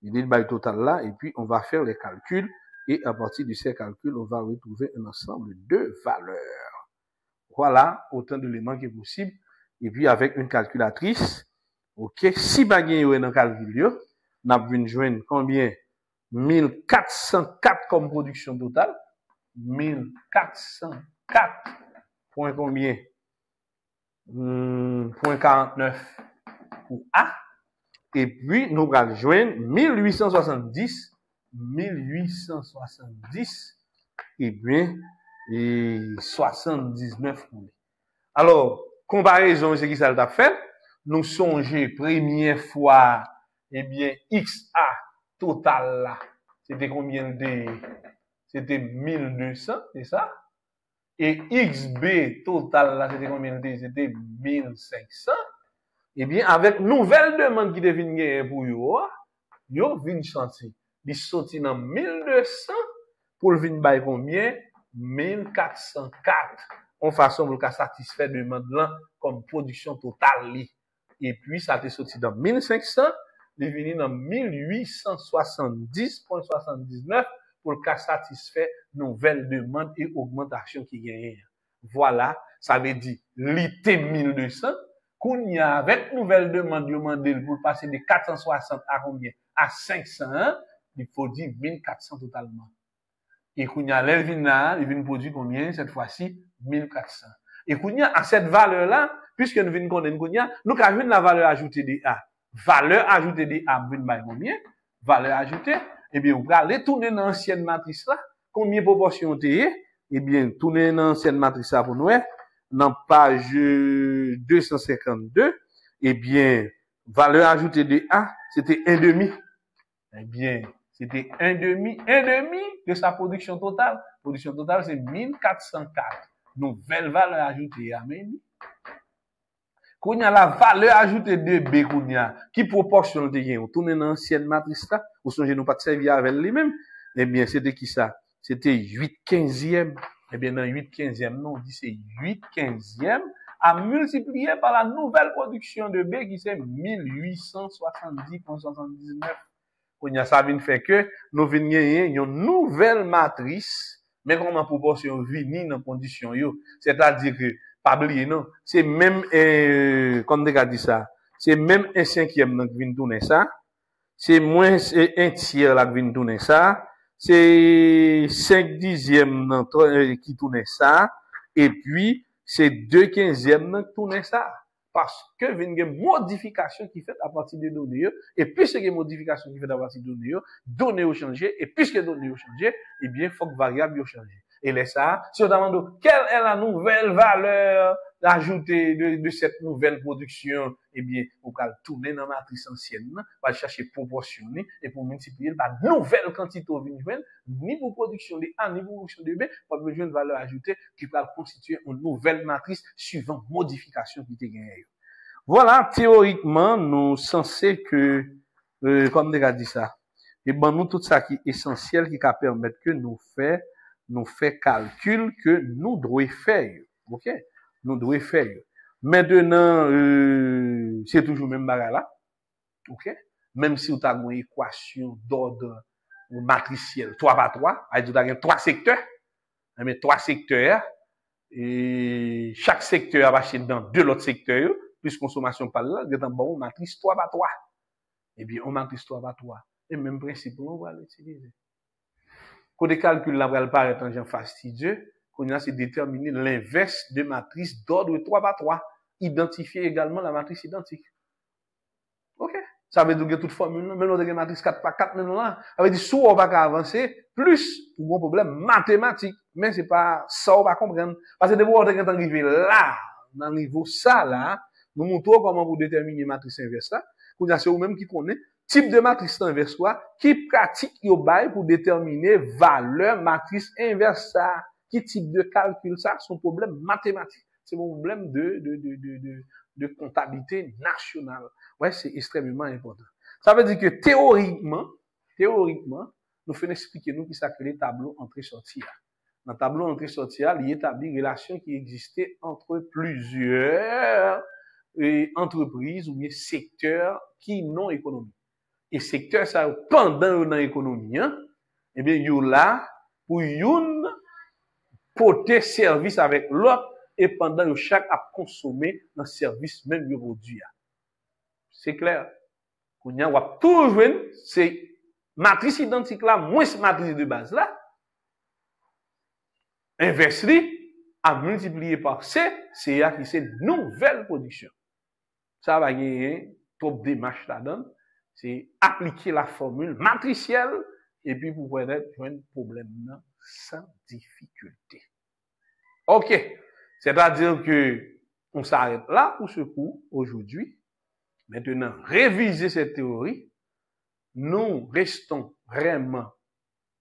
Il est le total là. Et puis, on va faire les calculs. Et à partir de ces calculs, on va retrouver un ensemble de valeurs. Voilà, autant d'éléments qui est possible. Et puis, avec une calculatrice, ok, si bagay dans le calcul, on a vu joindre combien? 1404 comme production totale. 1404 point combien? Point 49 pour A. Et puis, nous allons joindre 1870 et bien, 79 pour lui. Alors, comparaison, c'est qui ça l'a fait? Nous songeons première fois, eh bien, XA total là, c'était combien de, c'était 1200, c'est ça? Et XB total là, c'était combien de, c'était 1500. Eh bien, avec nouvelle demande qui devine pour yo vinn chantier. Il sorti dans 1200 pour le vinn bay combien? 1404. En façon pour le satisfaire demande là comme production totale. Et puis, ça t'est sorti dans 1500, il est venu dans 1870.79 pour le cas satisfaire nouvelle demande et augmentation qui gagne. Voilà, ça veut dire, l'été 1200, qu'on y a avec nouvelle demande, pour passer de 460 à combien? À 500, il faut dire 1400 totalement. Et qu'on y a l'elvina, il vient produire combien cette fois-ci? 1400. Et qu'on y a à cette valeur-là, puisque nous venons connaître qu'on y a, nous avons la valeur ajoutée de A. Valeur ajoutée de A, vous venez combien? Valeur ajoutée. Eh bien, vous allez tourner dans l'ancienne matrice là. Combien de proportions t'es? Eh bien, tourner dans l'ancienne matrice là pour nous, dans page 252. Eh bien, valeur ajoutée de A, c'était 1,5. Eh bien, c'était 1,5 de sa production totale. Production totale, c'est 1404. Nouvelle valeur ajoutée à même. Qu'on y a la valeur ajoutée de B, qu'on y a, qui proportionne de gain. On tourne dans l'ancienne matrice là. Vous songez, nous pas de servir avec lui-même. Eh bien, c'était qui ça? C'était 8/15e. Eh bien, dans 8/15e, non, on dit c'est 8/15e à multiplier par la nouvelle production de B qui c'est 1870,79. On y a ça vient faire que nous venons gagner une nouvelle matrice, mais comme en proportion vini dans condition yo. C'est-à-dire que, pas oublier, non, c'est même, comme on a dit ça, c'est même 1/5 qui vient tourner ça, c'est moins 1/3 là qui vient tourner ça, c'est 5/10 qui tourne ça, et puis c'est 2/15 qui tourne ça. Parce que vient une modification qui fait à partir des données, et puisque il y a une modification qui fait à partir des données ont changé, et puisque les données ont changé, eh bien, il faut que variable ont changé. Et là, ça, si on demande quelle est la nouvelle valeur ajoutée de cette nouvelle production, eh bien, on va tourner dans la matrice ancienne, on va chercher proportionner, et pour multiplier par nouvelle quantité au niveau production de A, niveau production de B, on va besoin de valeur ajoutée qui va constituer une nouvelle matrice suivant modification qui est gagnée. Voilà, théoriquement, nous censés que, comme on a dit ça, et ben, nous, tout ça qui est essentiel, qui va permettre que nous fait calcul que nous devons faire. OK? Nous devons faire. Maintenant, c'est toujours le même bagage là. OK? Même si vous avez une équation d'ordre matriciel 3/3, vous avez 3 secteurs. Mais 3 secteurs, et chaque secteur va acheter dans 2 autres secteurs, plus consommation par là, vous avez une matrice 3/3. Eh bien, on matrice 3/3. Et même principe, on va l'utiliser. Quand les calculs là va paraître en genre fastidieux, qu'on a c'est déterminer l'inverse de matrice d'ordre 3/3. Identifier également la matrice identique. OK? Ça veut dire que toute formule, même dans une matrice 4/4, même là, ça veut dire soit on va pas avancer, plus pour un problème mathématique. Mais c'est pas ça on va comprendre. Parce que de vous, on est arrivé là, dans le niveau ça là, nous montrons comment vous déterminer matrice inverse là. Qu'on a c'est vous-même qui connaît type de matrice inverse qui pratique yo bail pour déterminer valeur matrice inverse ça, qui type de calcul ça, son problème mathématique, c'est un problème de comptabilité nationale. Ouais, c'est extrêmement important. Ça veut dire que théoriquement, nous faisons expliquer nous qui s'appelle tableau entrée-sortie. Dans le tableau entrée-sortie, il établit une relation qui existait entre plusieurs entreprises ou bien secteurs qui non économiques. Et secteur ça pendant dans l'économie, eh bien you là pour une porter service avec l'autre et pendant chaque a consommer dans service même du produit. C'est clair. Qu'on y a toujours c'est matrice identique là moins matrice de base là. Inversely à multiplier par C, c'est là qui c'est nouvelle production. Ça va gagner trop de démarches là-dedans. C'est appliquer la formule matricielle et puis pour pouvoir être un problème sans difficulté. OK. C'est-à-dire que on s'arrête là pour ce cours aujourd'hui. Maintenant, réviser cette théorie. Nous restons vraiment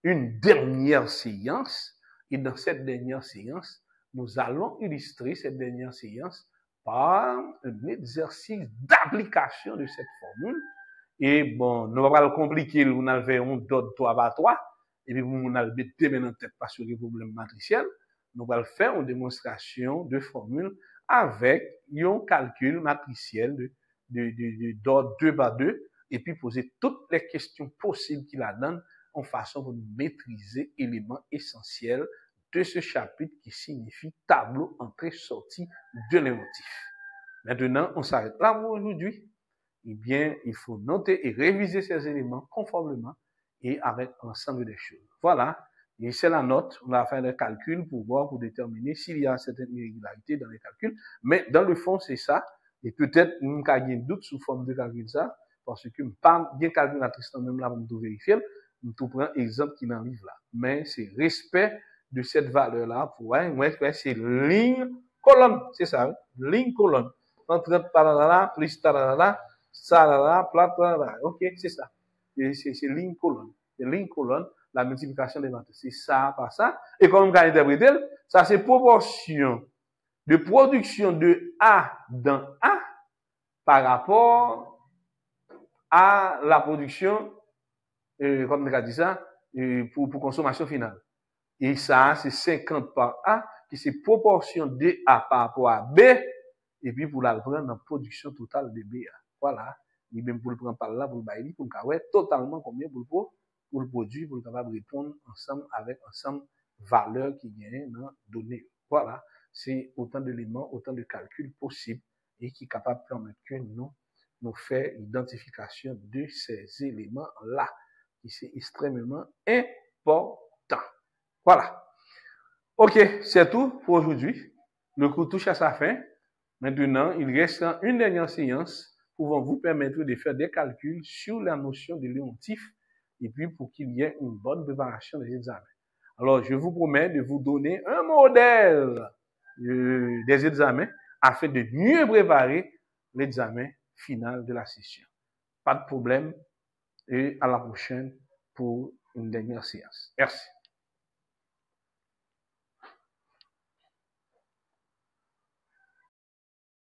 une dernière séance et dans cette dernière séance, nous allons illustrer cette dernière séance par un exercice d'application de cette formule. Et bon, nous allons pas le compliquer, nous allons faire un d'autres 3/3, et puis nous allons mettre maintenant tête pas sur les problèmes matriciels. Nous allons faire une démonstration de formule avec un calcul matriciel d'ordre 2/2, et puis poser toutes les questions possibles qu'il a donné en façon de maîtriser l'élément essentiel de ce chapitre qui signifie tableau entrée-sortie de l'émotif. Maintenant, on s'arrête là pour aujourd'hui. Eh bien, il faut noter et réviser ces éléments conformément et avec l'ensemble des choses. Voilà. Et c'est la note, on va faire des calculs pour voir, pour déterminer s'il y a certaines irrégularités dans les calculs. Mais dans le fond, c'est ça. Et peut-être, nous avons un doute sous forme de calcul ça, parce que pas bien calculatrice même là pour tout vérifier. Nous tout prend exemple qui dans le livre là. Mais c'est respect de cette valeur-là pour ouais, c'est ligne colonne, c'est ça, hein? Ligne colonne. Entre parallèle, plus tarala, ça là, ok, c'est ça. C'est ligne colonne. C'est ligne colonne, la multiplication des matrices. C'est ça, par ça. Et comme on va interpréter, ça c'est proportion de production de A dans A par rapport à la production, comme on a dit ça, pour consommation finale. Et ça, c'est 50 par A, qui c'est proportion de A par rapport à B, et puis pour la prendre dans la production totale de B. Voilà. Et même pour le prendre par là, pour le bailler, pour le carré, totalement combien pour le produit, pour le capable répondre ensemble avec ensemble valeur qui vient dans données. Voilà. C'est autant d'éléments, autant de calculs possibles et qui est capable de permettre que nous faisons l'identification de ces éléments-là, qui c'est extrêmement important. Voilà. Ok, c'est tout pour aujourd'hui. Le cours touche à sa fin. Maintenant, il reste une dernière séance pouvant vous permettre de faire des calculs sur la notion de l'éontif et puis pour qu'il y ait une bonne préparation des examens. Alors, je vous promets de vous donner un modèle des examens afin de mieux préparer l'examen final de la session. Pas de problème et à la prochaine pour une dernière séance. Merci.